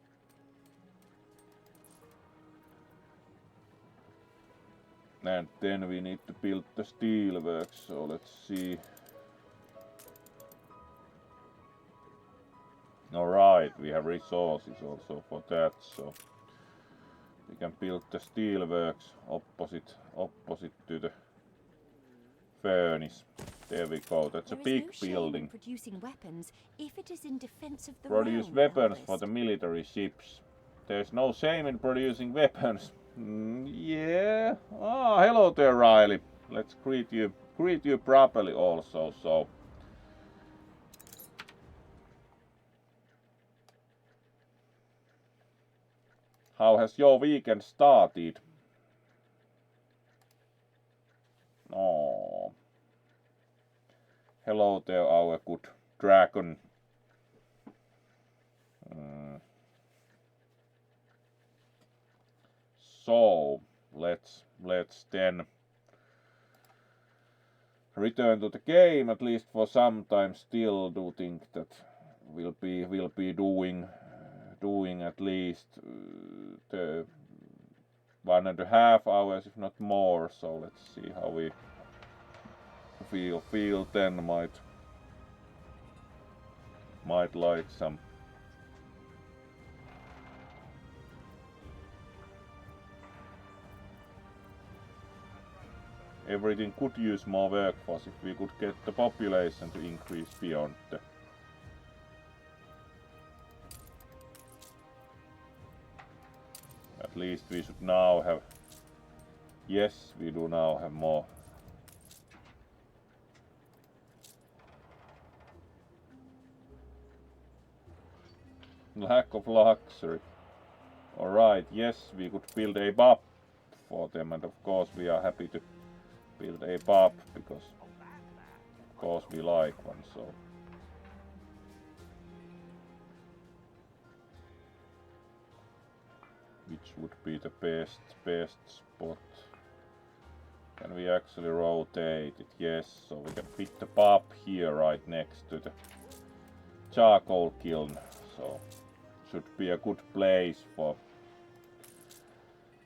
And then we need to build the steelworks, so let's see. Alright, we have resources also for that, so we can build the steelworks opposite to the furnace. There we go, that's a There is big no shame in building. producing weapons if it is in defense of the Produce realm, weapons for eldest. the military ships. There's no shame in producing weapons. Yeah. Ah, hello there, Riley. Let's greet you properly also. So, how has your weekend started? Oh. Hello there, our good dragon. So let's then return to the game, at least for some time. Still do think that we'll be doing at least the 1.5 hours, if not more. So let's see how we feel 10 might like some. Everything could use more workforce if we could get the population to increase beyond the. At least we should now have. Yes, we do now have more. Lack of luxury. Alright, yes, we could build a pub for them, and of course we are happy to build a pub because of course we like one, so. Which would be the best spot? Can we actually rotate it? Yes, so we can fit the pub here right next to the charcoal kiln, so should be a good place for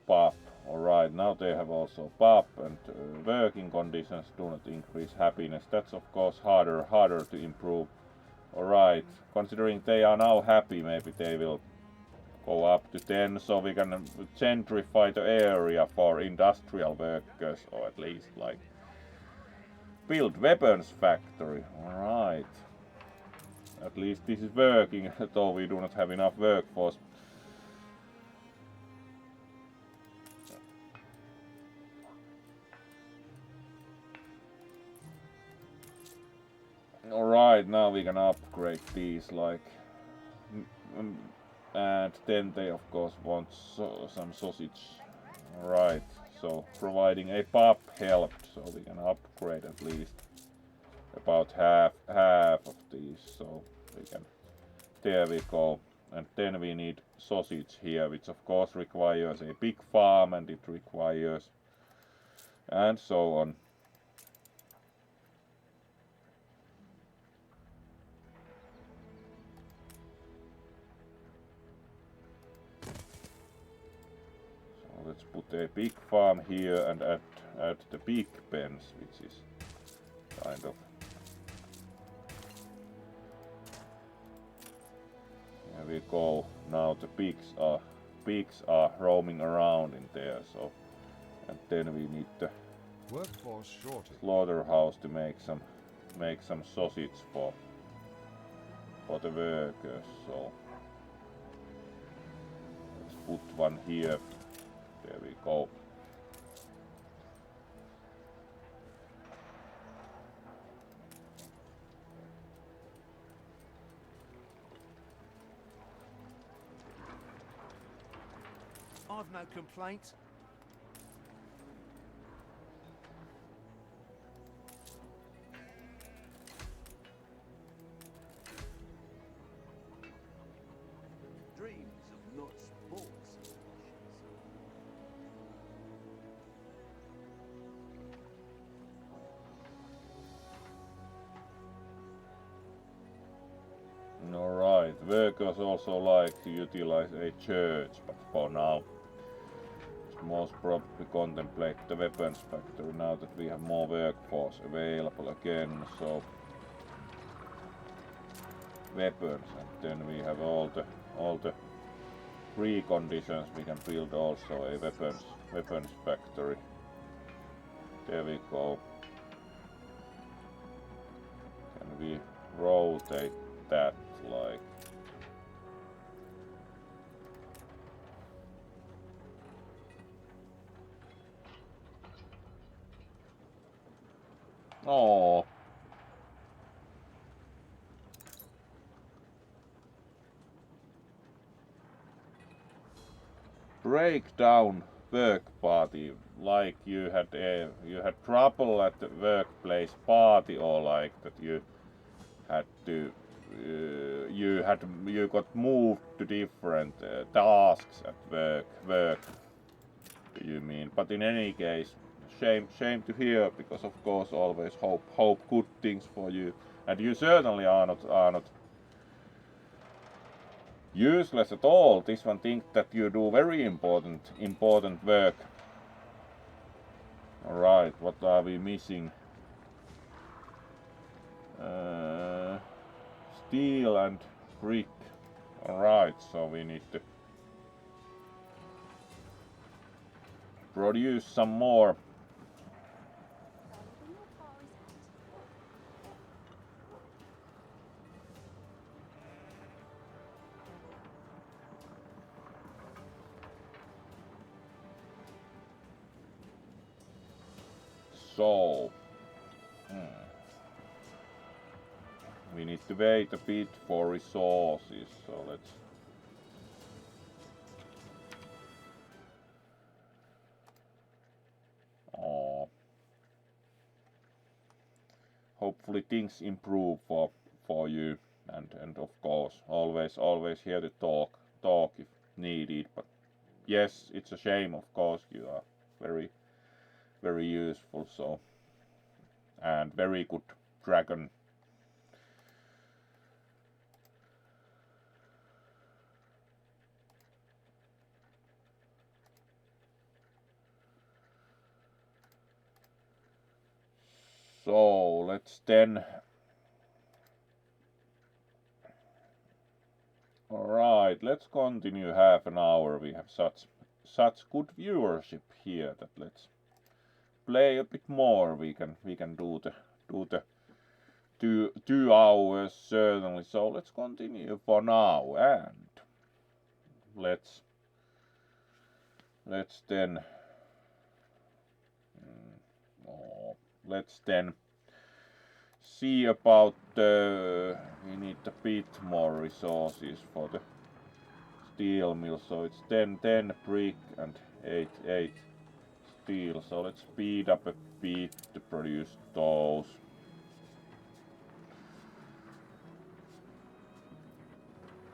pub. Alright, now they have also pub, and working conditions do not increase happiness. That's of course harder to improve. Alright, considering they are now happy, maybe they will go up to 10, so we can gentrify the area for industrial workers, or at least like build weapons factory. Alright, at least this is working, though we do not have enough workforce. Alright, now we can upgrade these, like, and then they of course want some sausage. Right, so providing a pub helped, so we can upgrade at least about half of these, so we can, there we go. And then we need sausage here, which of course requires a big farm, and it requires, and so on. Let's put a big farm here and add the big pens, which is kind of. Here we go. Now the pigs are roaming around in there. So, and then we need the workforce shortage. Slaughterhouse to make some sausage for the workers. So let's put one here. There we go. I've no complaints. Dreams of not sports. Alright, workers also like to utilize a church, but for now most probably contemplate the weapons factory now that we have more workforce available again. So weapons, and then we have all the preconditions. We can build also a weapons factory. There we go. Can we rotate that like? Oh. Break down work party, like you had trouble at the workplace party, or like that you had to you got moved to different tasks at work. Do you mean? But in any case, shame to hear, because of course always hope good things for you, and you certainly are not useless at all. This one thinks that you do very important work. Alright, what are we missing? Steel and brick. Alright, so we need to produce some more. So, we need to wait a bit for resources, so let's hopefully things improve for you, and of course always here to talk if needed. But yes, it's a shame, of course. You are very useful, so, and very good dragon. So let's then. Alright, let's continue half an hour. We have such good viewership here that let's play a bit more. We can do the 2 hours certainly. So let's continue for now, and let's then see about we need a bit more resources for the steel mill. So it's 10 brick and 8 steel. So let's speed up a bit to produce those.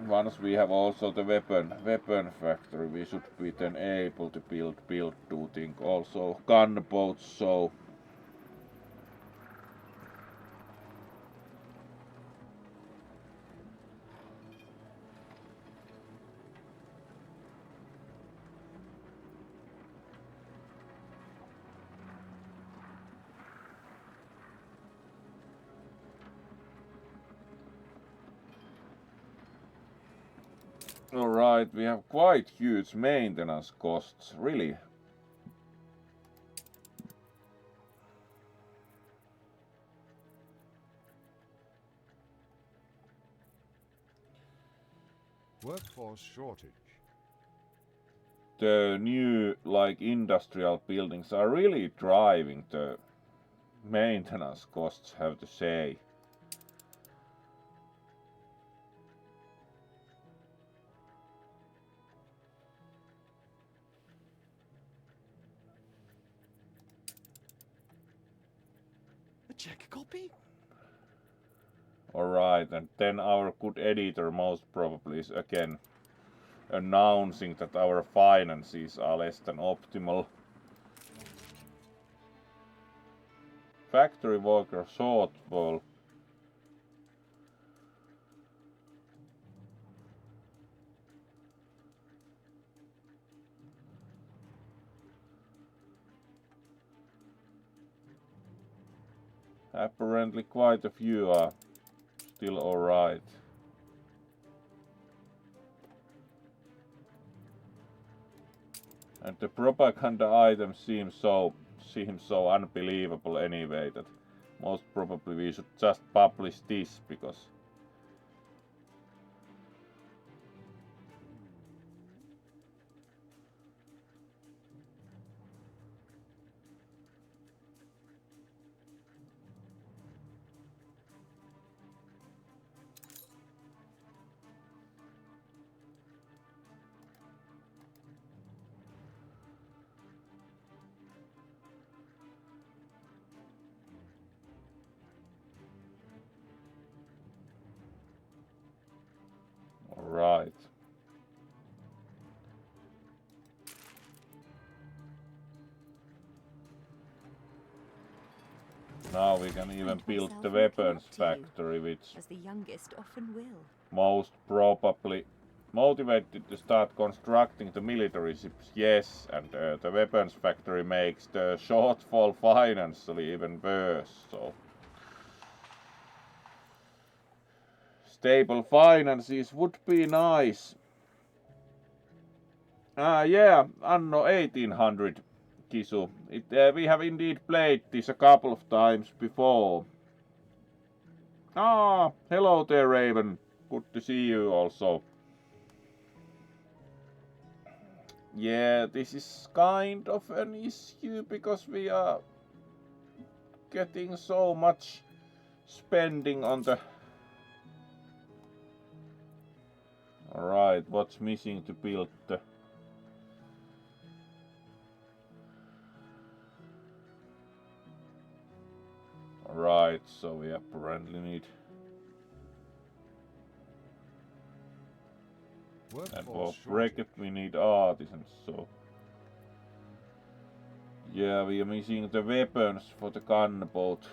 Once we have also the weapon factory, we should be then able to build to think also gunboats. So alright, we have quite huge maintenance costs, really. Workforce shortage. The new industrial buildings are really driving the maintenance costs, have to say. A check copy? Alright, and then our good editor most probably is again announcing that our finances are less than optimal. Factory worker shortfall. Apparently quite a few are still alright. And the propaganda items seem so unbelievable anyway that most probably we should just publish this, because alright. Now we can even build the weapons factory, which as the youngest often will. most probably motivated to start constructing the military ships, yes, and the weapons factory makes the shortfall financially even worse, so Stable finances would be nice. Yeah, Anno 1800, Kisu. We have indeed played this a couple of times before. Hello there, Raven. Good to see you also. Yeah, this is kind of an issue because we are getting so much spending on the... Alright, what's missing to build the... Alright, so we apparently need... And for bracket we need artisans, so... Yeah, we are missing the weapons for the gunboat.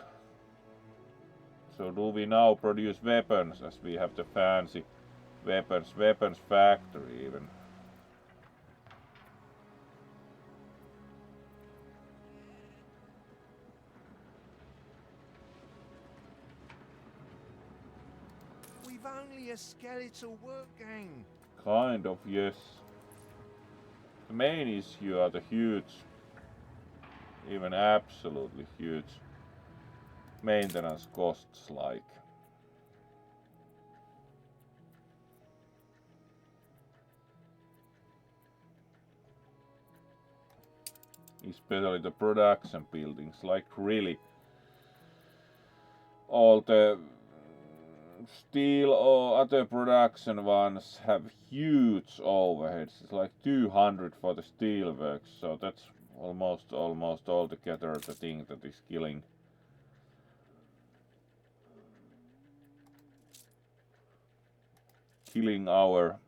So do we now produce weapons as we have the fancy weapons factory even? We've only a skeletal work gang. Kind of, yes. The main issue are the huge, even absolutely huge maintenance costs, like especially the production buildings, like really all the steel or other production ones have huge overheads. It's like 200 for the steel works, so that's almost altogether the thing that is killing our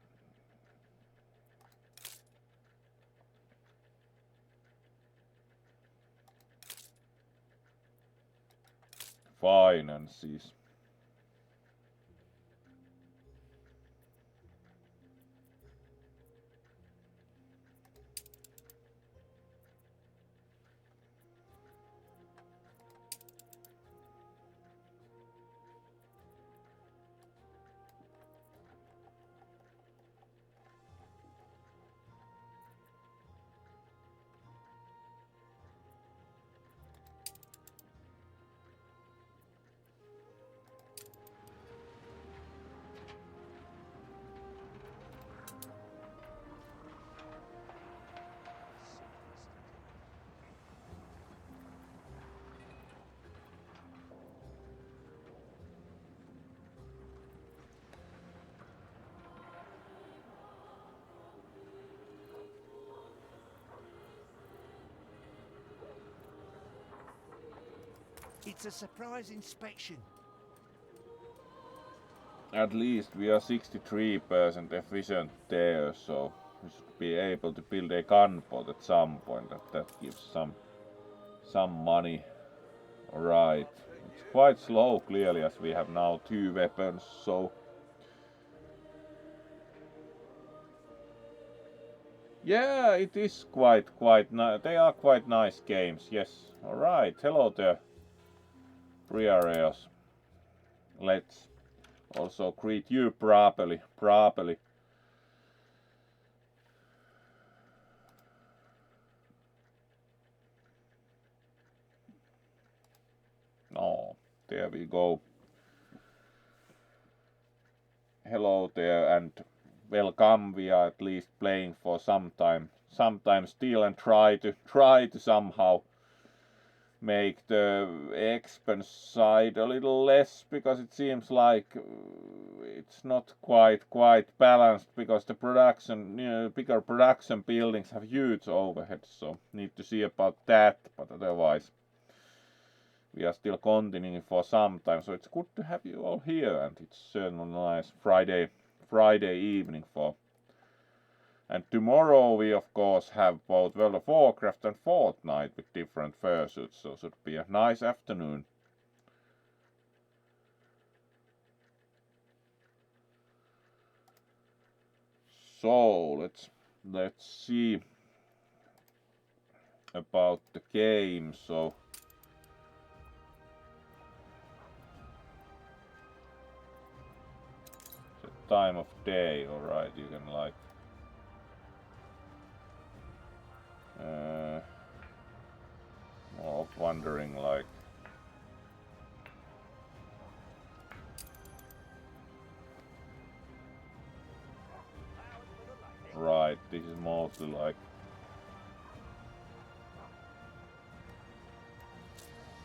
finances. It's a surprise inspection. At least we are 63% efficient there, so we should be able to build a gunboat at some point. That gives some money. Alright. It's quite slow clearly as we have now 2 weapons, so yeah, it is quite nice. They are quite nice games, yes. Alright, hello there, Briareos. Let's also greet you properly. Oh, there we go. Hello there and welcome. We are at least playing for some time still and try to somehow make the expense side a little less, because it seems like it's not quite balanced, because the production, bigger production buildings have huge overheads, so need to see about that, but otherwise we are still continuing for some time, so it's good to have you all here, and it's certainly nice Friday evening for. And tomorrow we of course have both World of Warcraft and Fortnite with different fursuits, so it should be a nice afternoon. So let's see about the game. So time of day. Alright, you can like more of wondering like right, this is mostly like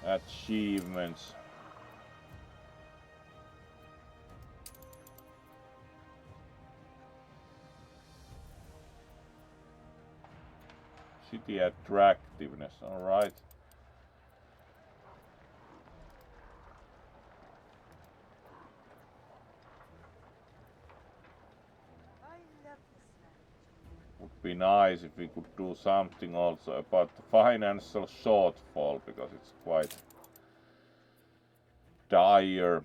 achievements. City attractiveness, alright. I love this land. Would be nice if we could do something also about the financial shortfall because it's quite dire.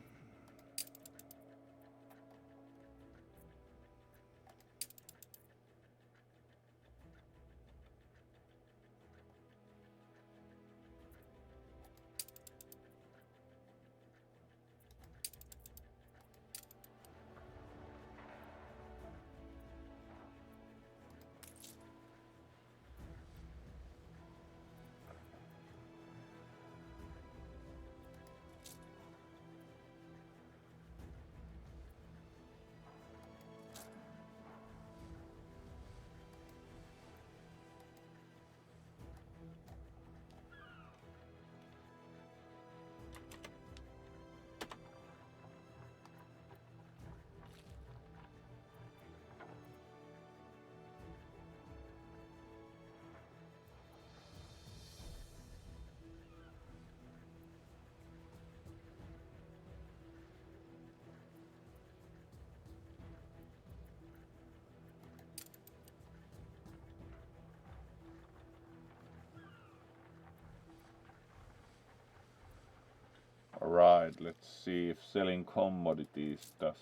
Alright, let's see if selling commodities does.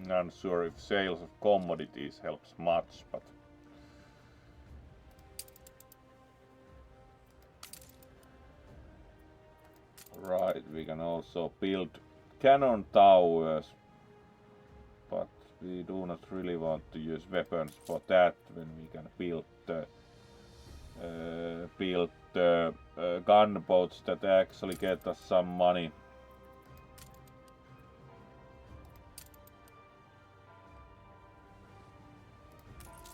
Not sure if sales of commodities helps much, but right, we can also build cannon towers, but we do not really want to use weapons for that when we can build gunboats that actually get us some money.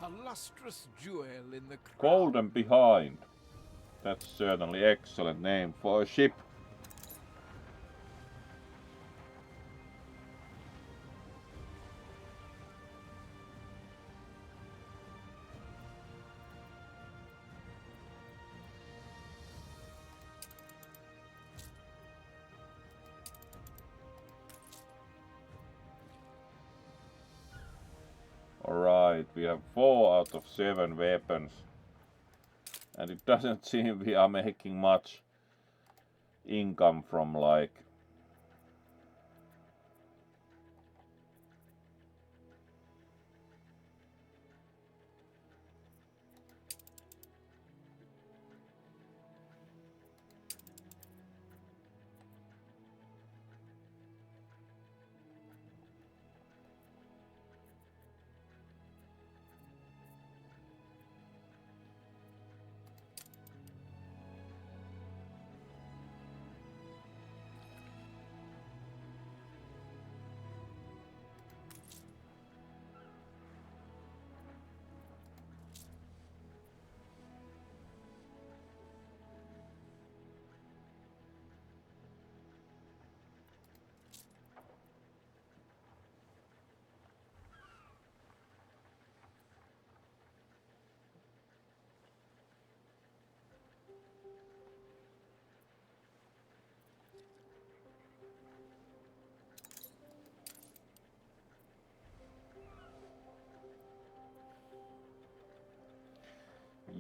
A lustrous jewel in the crown. Golden Behind. That's certainly excellent name for a ship. Alright, we have 4 out of 7 weapons. And it doesn't seem we are making much income from like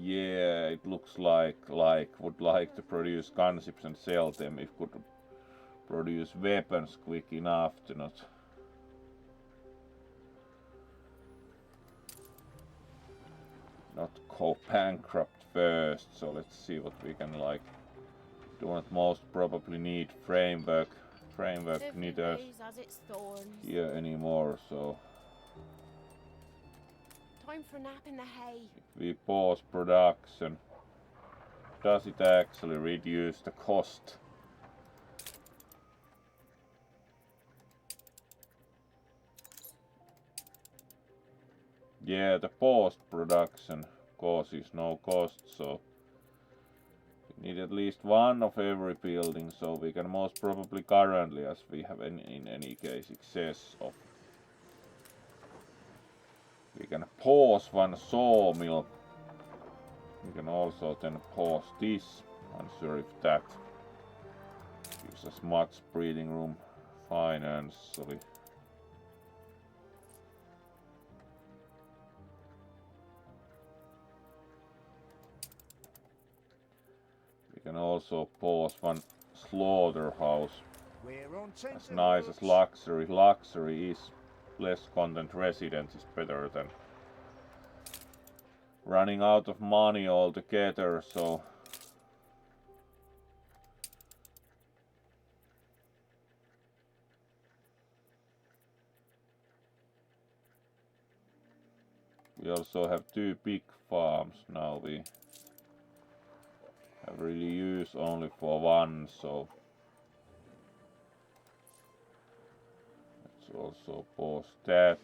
Yeah, it looks like would like to produce gunships and sell them if could produce weapons quick enough to not go bankrupt first. So let's see what we can like. Do not most probably need framework knitters here anymore. So Time for a nap in the hay. if we pause production, does it actually reduce the cost? Yeah, the post-production causes no cost, so we need at least one of every building, so we can most probably currently, as we have in any case excess of, we can pause one sawmill. We can also then pause this. I'm sure if that gives us much breathing room financially. We can also pause one slaughterhouse. As nice as luxury is, less content residence is better than running out of money altogether, so we also have 2 big farms now. We have really used only for one, so let's also pause that.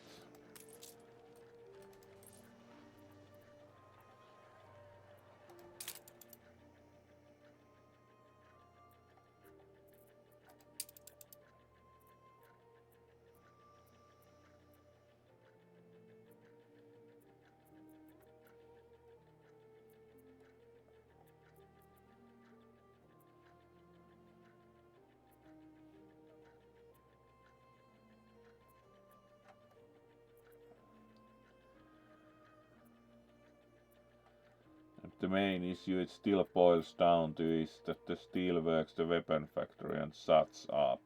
The main issue it still boils down to is that the steelworks, the weapon factory and such are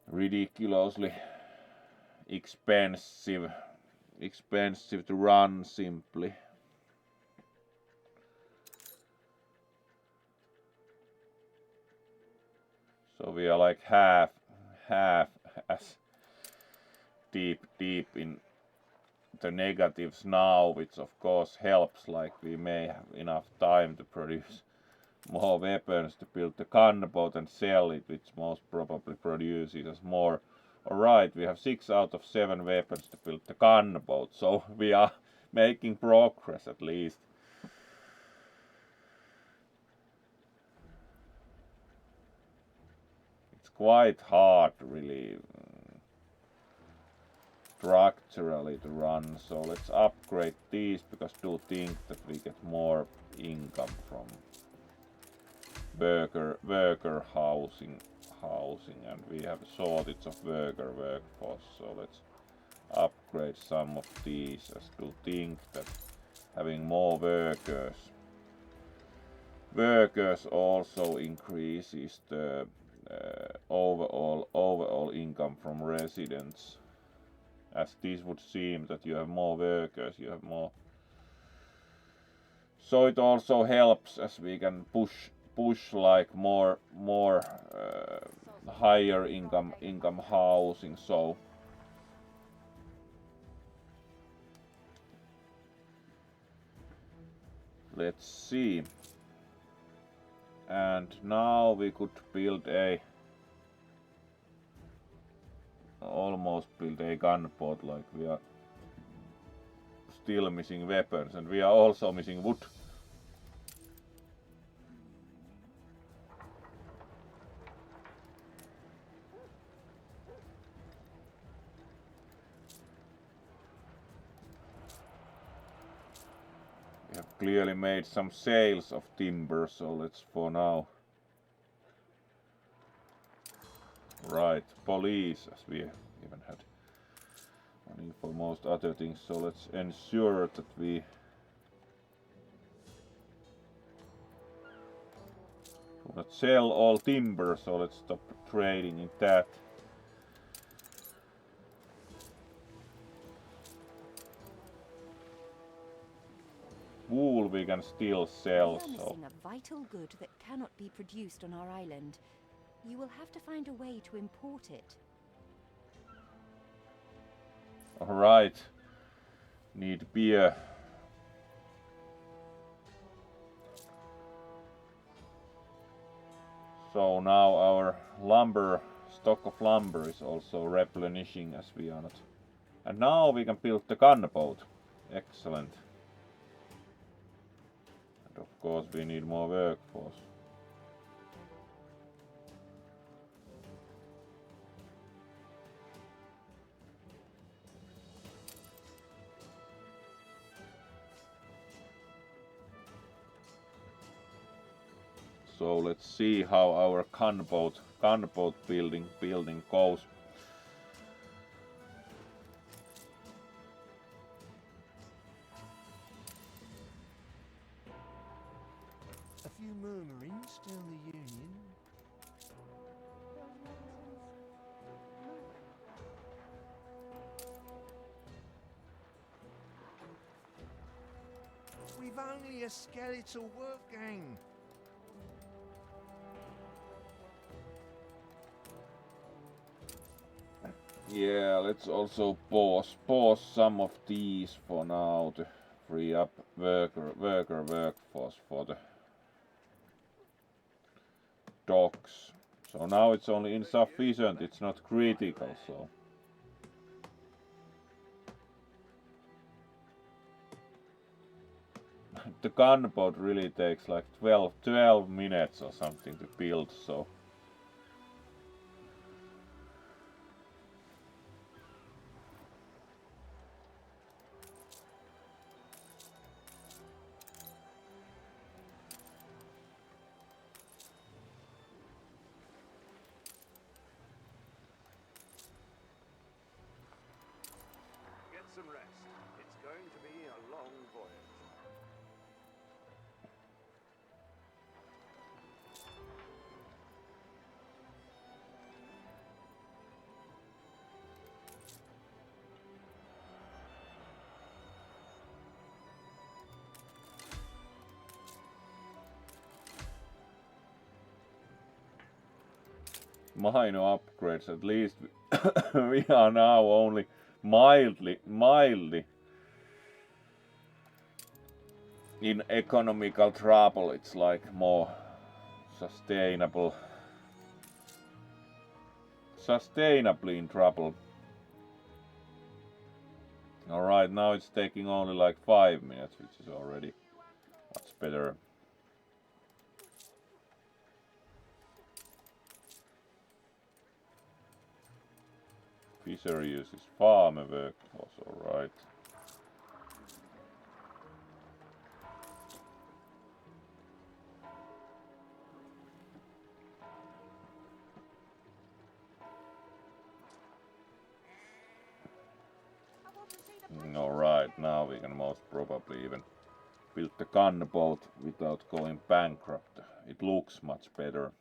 ridiculously expensive to run simply. So we are like half as deep in the negatives now, which of course helps, like we may have enough time to produce more weapons to build the gunboat and sell it, which most probably produces us more. Alright, we have 6 out of 7 weapons to build the gunboat, so we are making progress at least. It's quite hard really structurally to run, so let's upgrade these, because I do think that we get more income from worker housing, and we have a shortage of worker workforce, so let's upgrade some of these, as I do think that having more workers also increases the overall income from residents. As this would seem that you have more workers, you have more. So it also helps as we can push like more higher income housing. So let's see. And now we could build almost build a gunboat, like we are still missing weapons and we are also missing wood. We have clearly made some sales of timber, so let's for now. Right, police, as we even had money for most other things, so let's ensure that we not sell all timber, so let's stop trading in that. Wool we can still sell, We are so missing a vital good that cannot be produced on our island. You will have to find a way to import it. alright. Need beer. So now our stock of lumber is also replenishing as we are not. And now we can build the gunboat. Excellent. And of course we need more workforce. So let's see how our gunboat building goes. A few murmurings still in the Union. We've only a skeletal work gang. Yeah, let's also pause some of these for now to free up workforce for the docks. So now it's only insufficient, it's not critical, so. The gunboat really takes like 12 minutes or something to build, so. Get some rest. It's going to be a long voyage. Minor upgrades, at least we are now only mildly in economical trouble. It's like more sustainably in trouble. Alright, now it's taking only like 5 minutes, which is already much better. Fisher uses farmer workforce, alright. Alright, now we can most probably even build the gunboat without going bankrupt. It looks much better,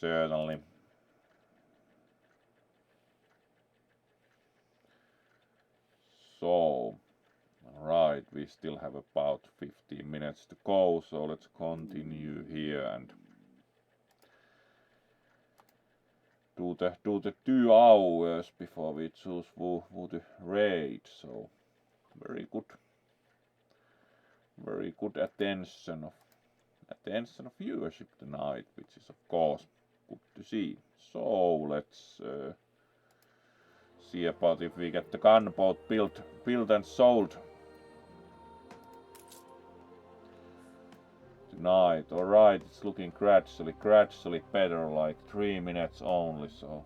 certainly. So, alright, we still have about 15 minutes to go, so let's continue here and do the 2 hours before we choose who to raid. So, very good attention of viewership tonight, which is of course good to see. So let's see about if we get the gunboat built and sold tonight. Alright, it's looking gradually better, like 3 minutes only, so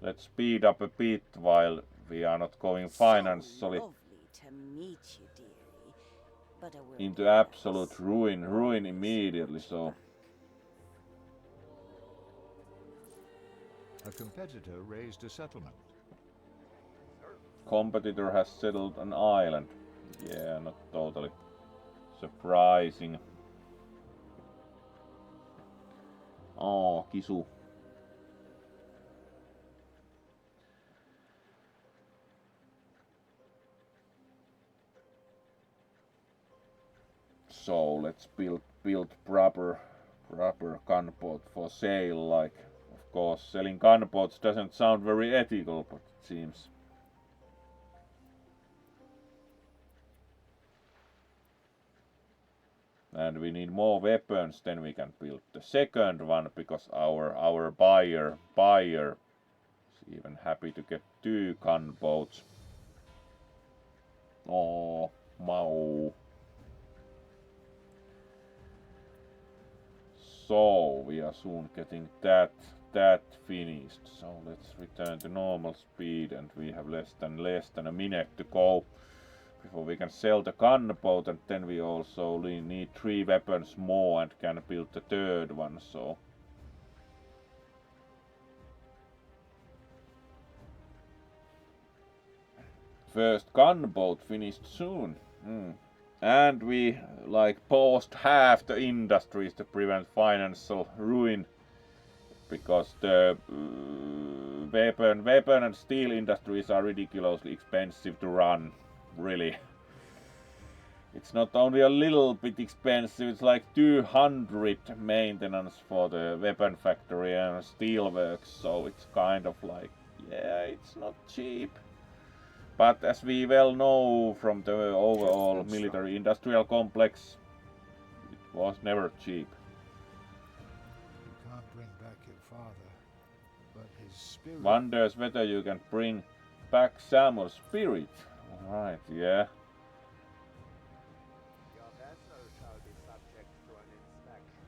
let's speed up a bit while we are not going financially into absolute ruin immediately, so. A competitor raised a settlement. Competitor has settled an island. Yeah, not totally surprising. Oh, kisu. So let's build proper gunboat for sale. Like, of course, selling gunboats doesn't sound very ethical, but it seems. And we need more weapons, then we can build the second one, because our buyer is even happy to get 2 gunboats. Oh, Mao. So we are soon getting that finished. So let's return to normal speed, and we have less than a minute to go before we can sell the gunboat, and then we also need 3 weapons more and can build the third one. So first gunboat finished soon. And we paused half the industries to prevent financial ruin, because the weapon and steel industries are ridiculously expensive to run. Really, it's not only a little bit expensive, it's like 200 maintenance for the weapon factory and steel works, so it's kind of like, yeah, it's not cheap. But as we well know from the overall military industrial complex, it was never cheap. You can't bring back your father, but his spirit... Wonders whether you can bring back Samuel's spirit. Alright, yeah. Your vessel shall be subject to an inspection.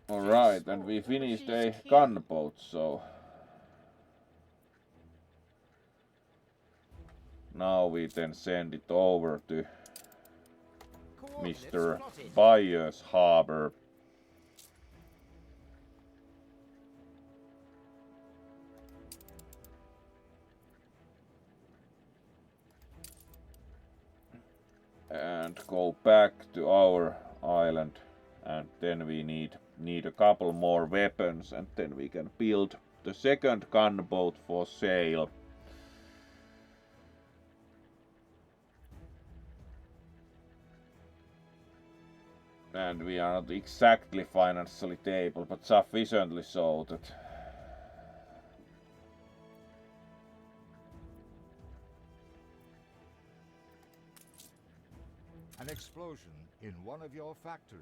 Alright, and we finished a gunboat, so now we then send it over to Mr. Byers Harbor. And go back to our island, and then we need a couple more weapons, and then we can build the second gunboat for sale. And we are not exactly financially stable, but sufficiently so that An explosion in one of your factories.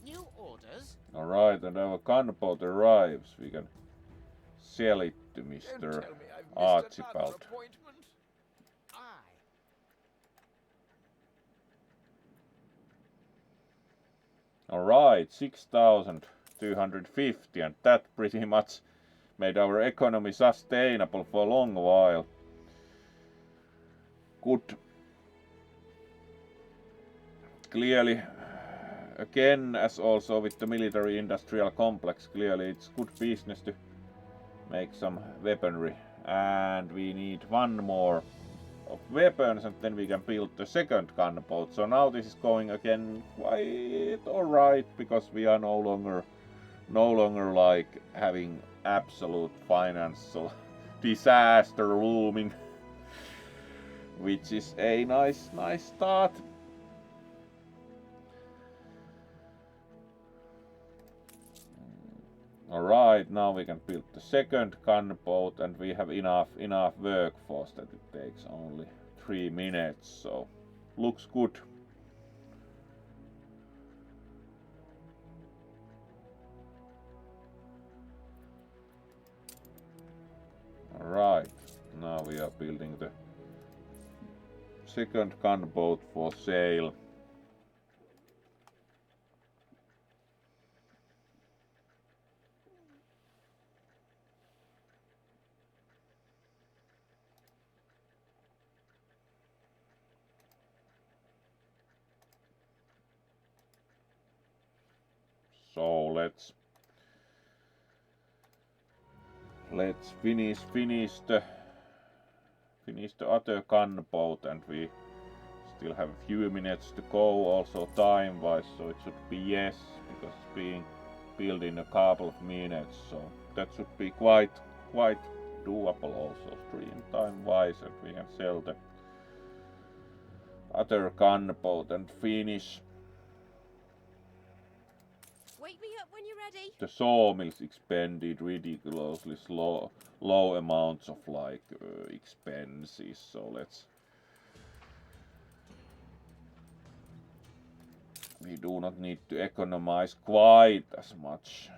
New orders? Alright, and our gunboat arrives. We can sell it to Mr. Archibald. Alright, 6,250, and that pretty much made our economy sustainable for a long while. Good. Clearly, again, as also with the military industrial complex, clearly it's good business to make some weaponry. And we need 1 more of weapons, and then we can build the second gunboat. So now this is going again quite alright, because we are no longer like having absolute financial disaster looming, which is a nice start. Alright, now we can build the second gunboat, and we have enough workforce that it takes only 3 minutes, so looks good. Alright, now we are building the second gunboat for sale. So let's finish the other gunboat, and we still have a few minutes to go also time wise, so it should be yes, because it's being built in a couple of minutes, so that should be quite doable also stream time wise, and we can sell the other gunboat and finish. Wake me up when you're ready. The sawmills expended ridiculously low amounts of like expenses, so we do not need to economize quite as much.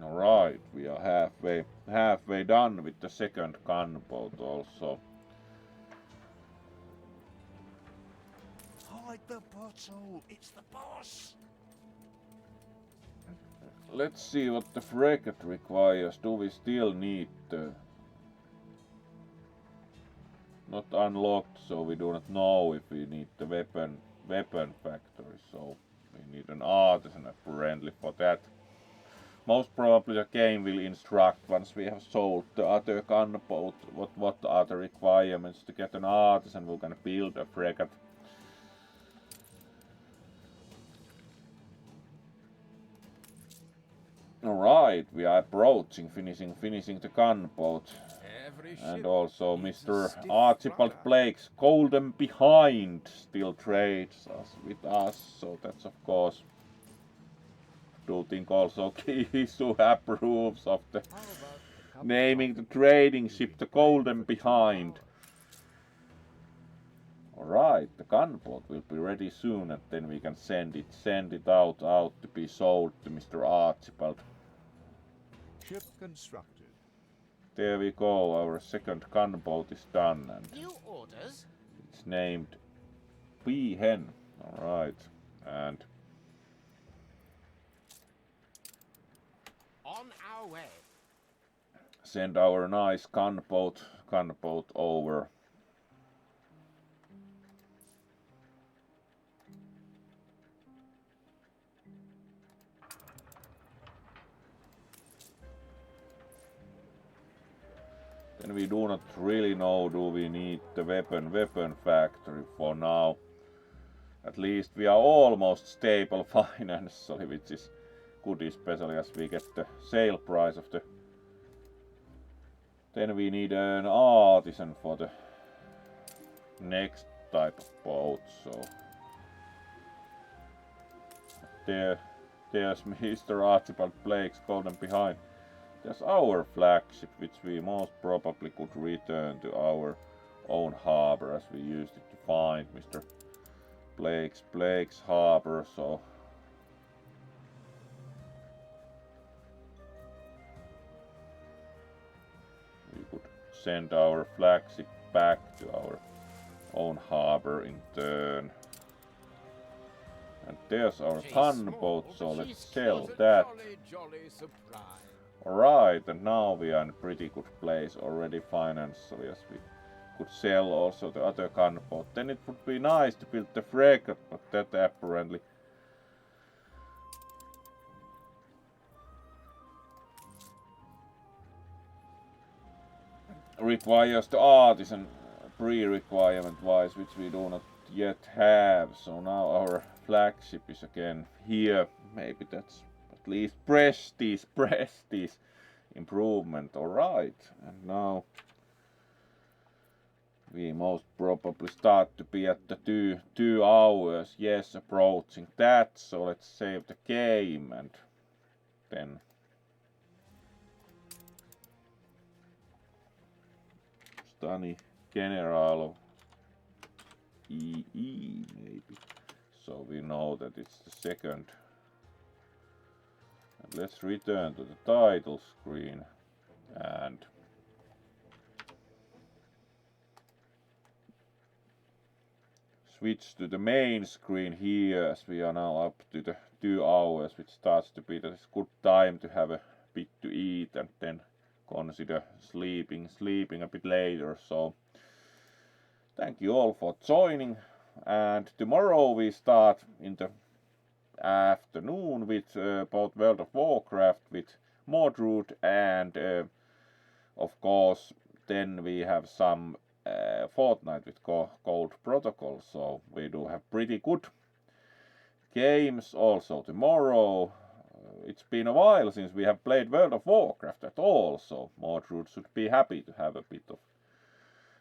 Alright, we are halfway done with the second gunboat also. Hide the bottle. It's the boss. Let's see what the frigate requires. Do we still need the... Not unlocked, so we do not know if we need the weapon factory, so we need an artisan apparently for that. Most probably the game will instruct once we have sold the other gunboat what are the requirements to get an artisan who can build a frigate. Alright, we are approaching, finishing the gunboat. And also Mr. Archibald Blake's Golden Behind still trades with us, so that's of course. Do think also Kisu approves of the naming the trading ship the Golden Behind. Alright, the gunboat will be ready soon, and then we can send it out to be sold to Mr. Archibald. Ship constructed. There we go, our second gunboat is done, and New orders? it's named Peahen. Alright, and on our way. Send our nice gunboat over. Then we do not really know do we need the weapon factory for now. At least we are almost stable financially, which is good, especially as we get the sale price of the... Then we need an artisan for the next type of boat, so... There's Mr. Archibald Blake's Golden Behind. There's our flagship, which we most probably could return to our own harbor, as we used it to find Mr. Blake's harbor, so... We could send our flagship back to our own harbor in turn. And there's our gunboat, so let's sell that. Alright, and now we are in a pretty good place already financially, as we could sell also the other gunboat. Then it would be nice to build the frigate, but that apparently requires the artisan pre-requirement wise, which we do not yet have. So now our flagship is again here. Maybe that's at least prestige improvement. Alright, and now we most probably start to be at the 2 hours, yes, approaching that, so let's save the game and then Stani General EE maybe, so we know that it's the second. And let's return to the title screen and switch to the main screen here, as we are now up to the 2 hours, which starts to be the good time to have a bit to eat and then consider sleeping a bit later. So thank you all for joining, and tomorrow we start in the afternoon with both World of Warcraft with Mordred, and of course then we have some Fortnite with Gold Protocol. So we do have pretty good games also tomorrow. It's been a while since we have played World of Warcraft at all, so Mordred should be happy to have a bit of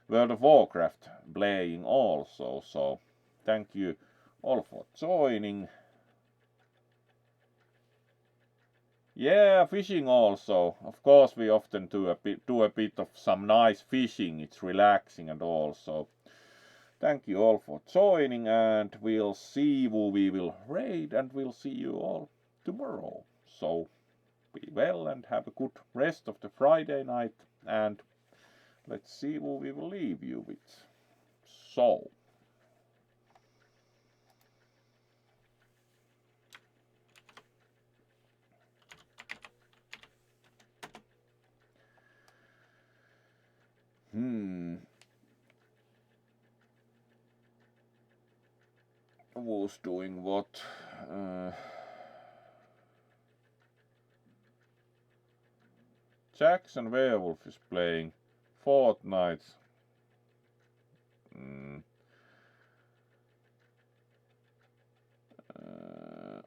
World of Warcraft playing also. So thank you all for joining. Yeah, fishing also. Of course, we often do a bit of some nice fishing. It's relaxing and all. So thank you all for joining, and we'll see who we will raid, and we'll see you all tomorrow. So be well and have a good rest of the Friday night, and let's see who we will leave you with. So who's doing what? Jackson Werewolf is playing Fortnite.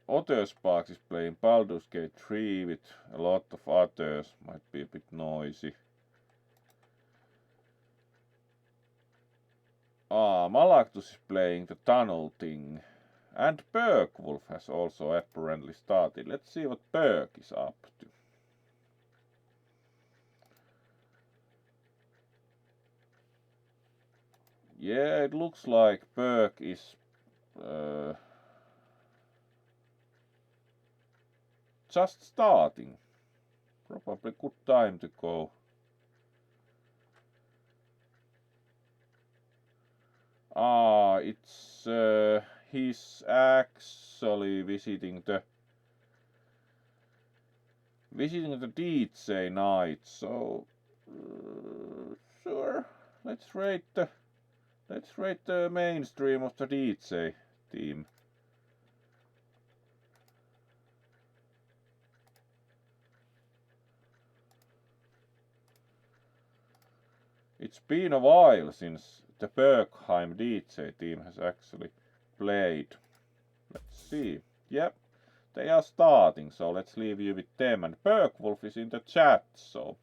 Ottersparks is playing Baldur's Gate 3 with a lot of others. Might be a bit noisy. Malactus is playing the tunnel thing. And Bergwolf has also apparently started. Let's see what Berg is up to. Yeah, it looks like Berg is just starting. Probably good time to go. It's he's actually visiting the DJ night. So sure, let's rate the mainstream of the DJ team. It's been a while since the Bergheim DJ team has actually played. Let's see. Yep, they are starting, so let's leave you with them. And Bergwolf is in the chat, so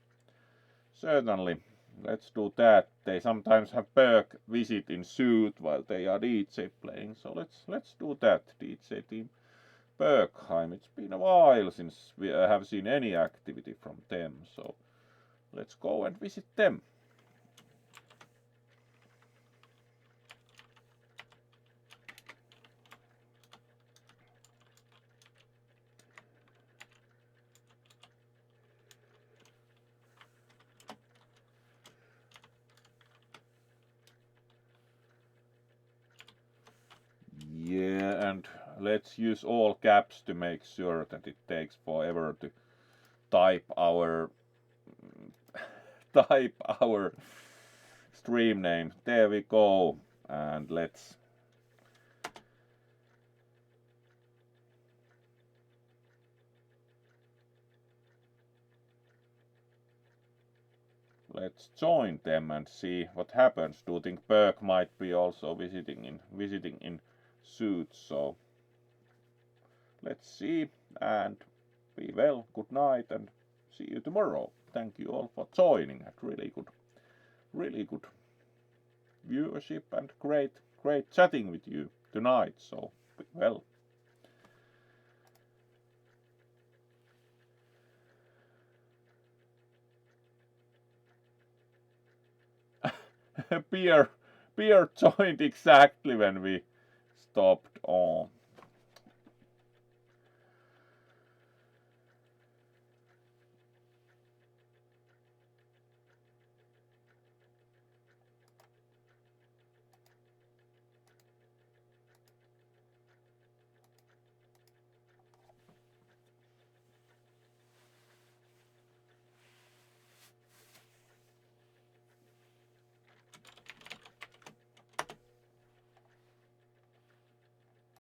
certainly let's do that. They sometimes have Berg visit in suit while they are DJ playing, so let's do that, DJ team Bergheim. It's been a while since we have seen any activity from them, so let's go and visit them. Yeah, and let's use all caps to make sure that it takes forever to type our stream name. There we go. And let's join them and see what happens. Do you think Berg might be also visiting in suits? So let's see, and be well, good night, and see you tomorrow. Thank you all for joining. Had really good viewership and great chatting with you tonight. So be well. Beer joined exactly when we stopped on.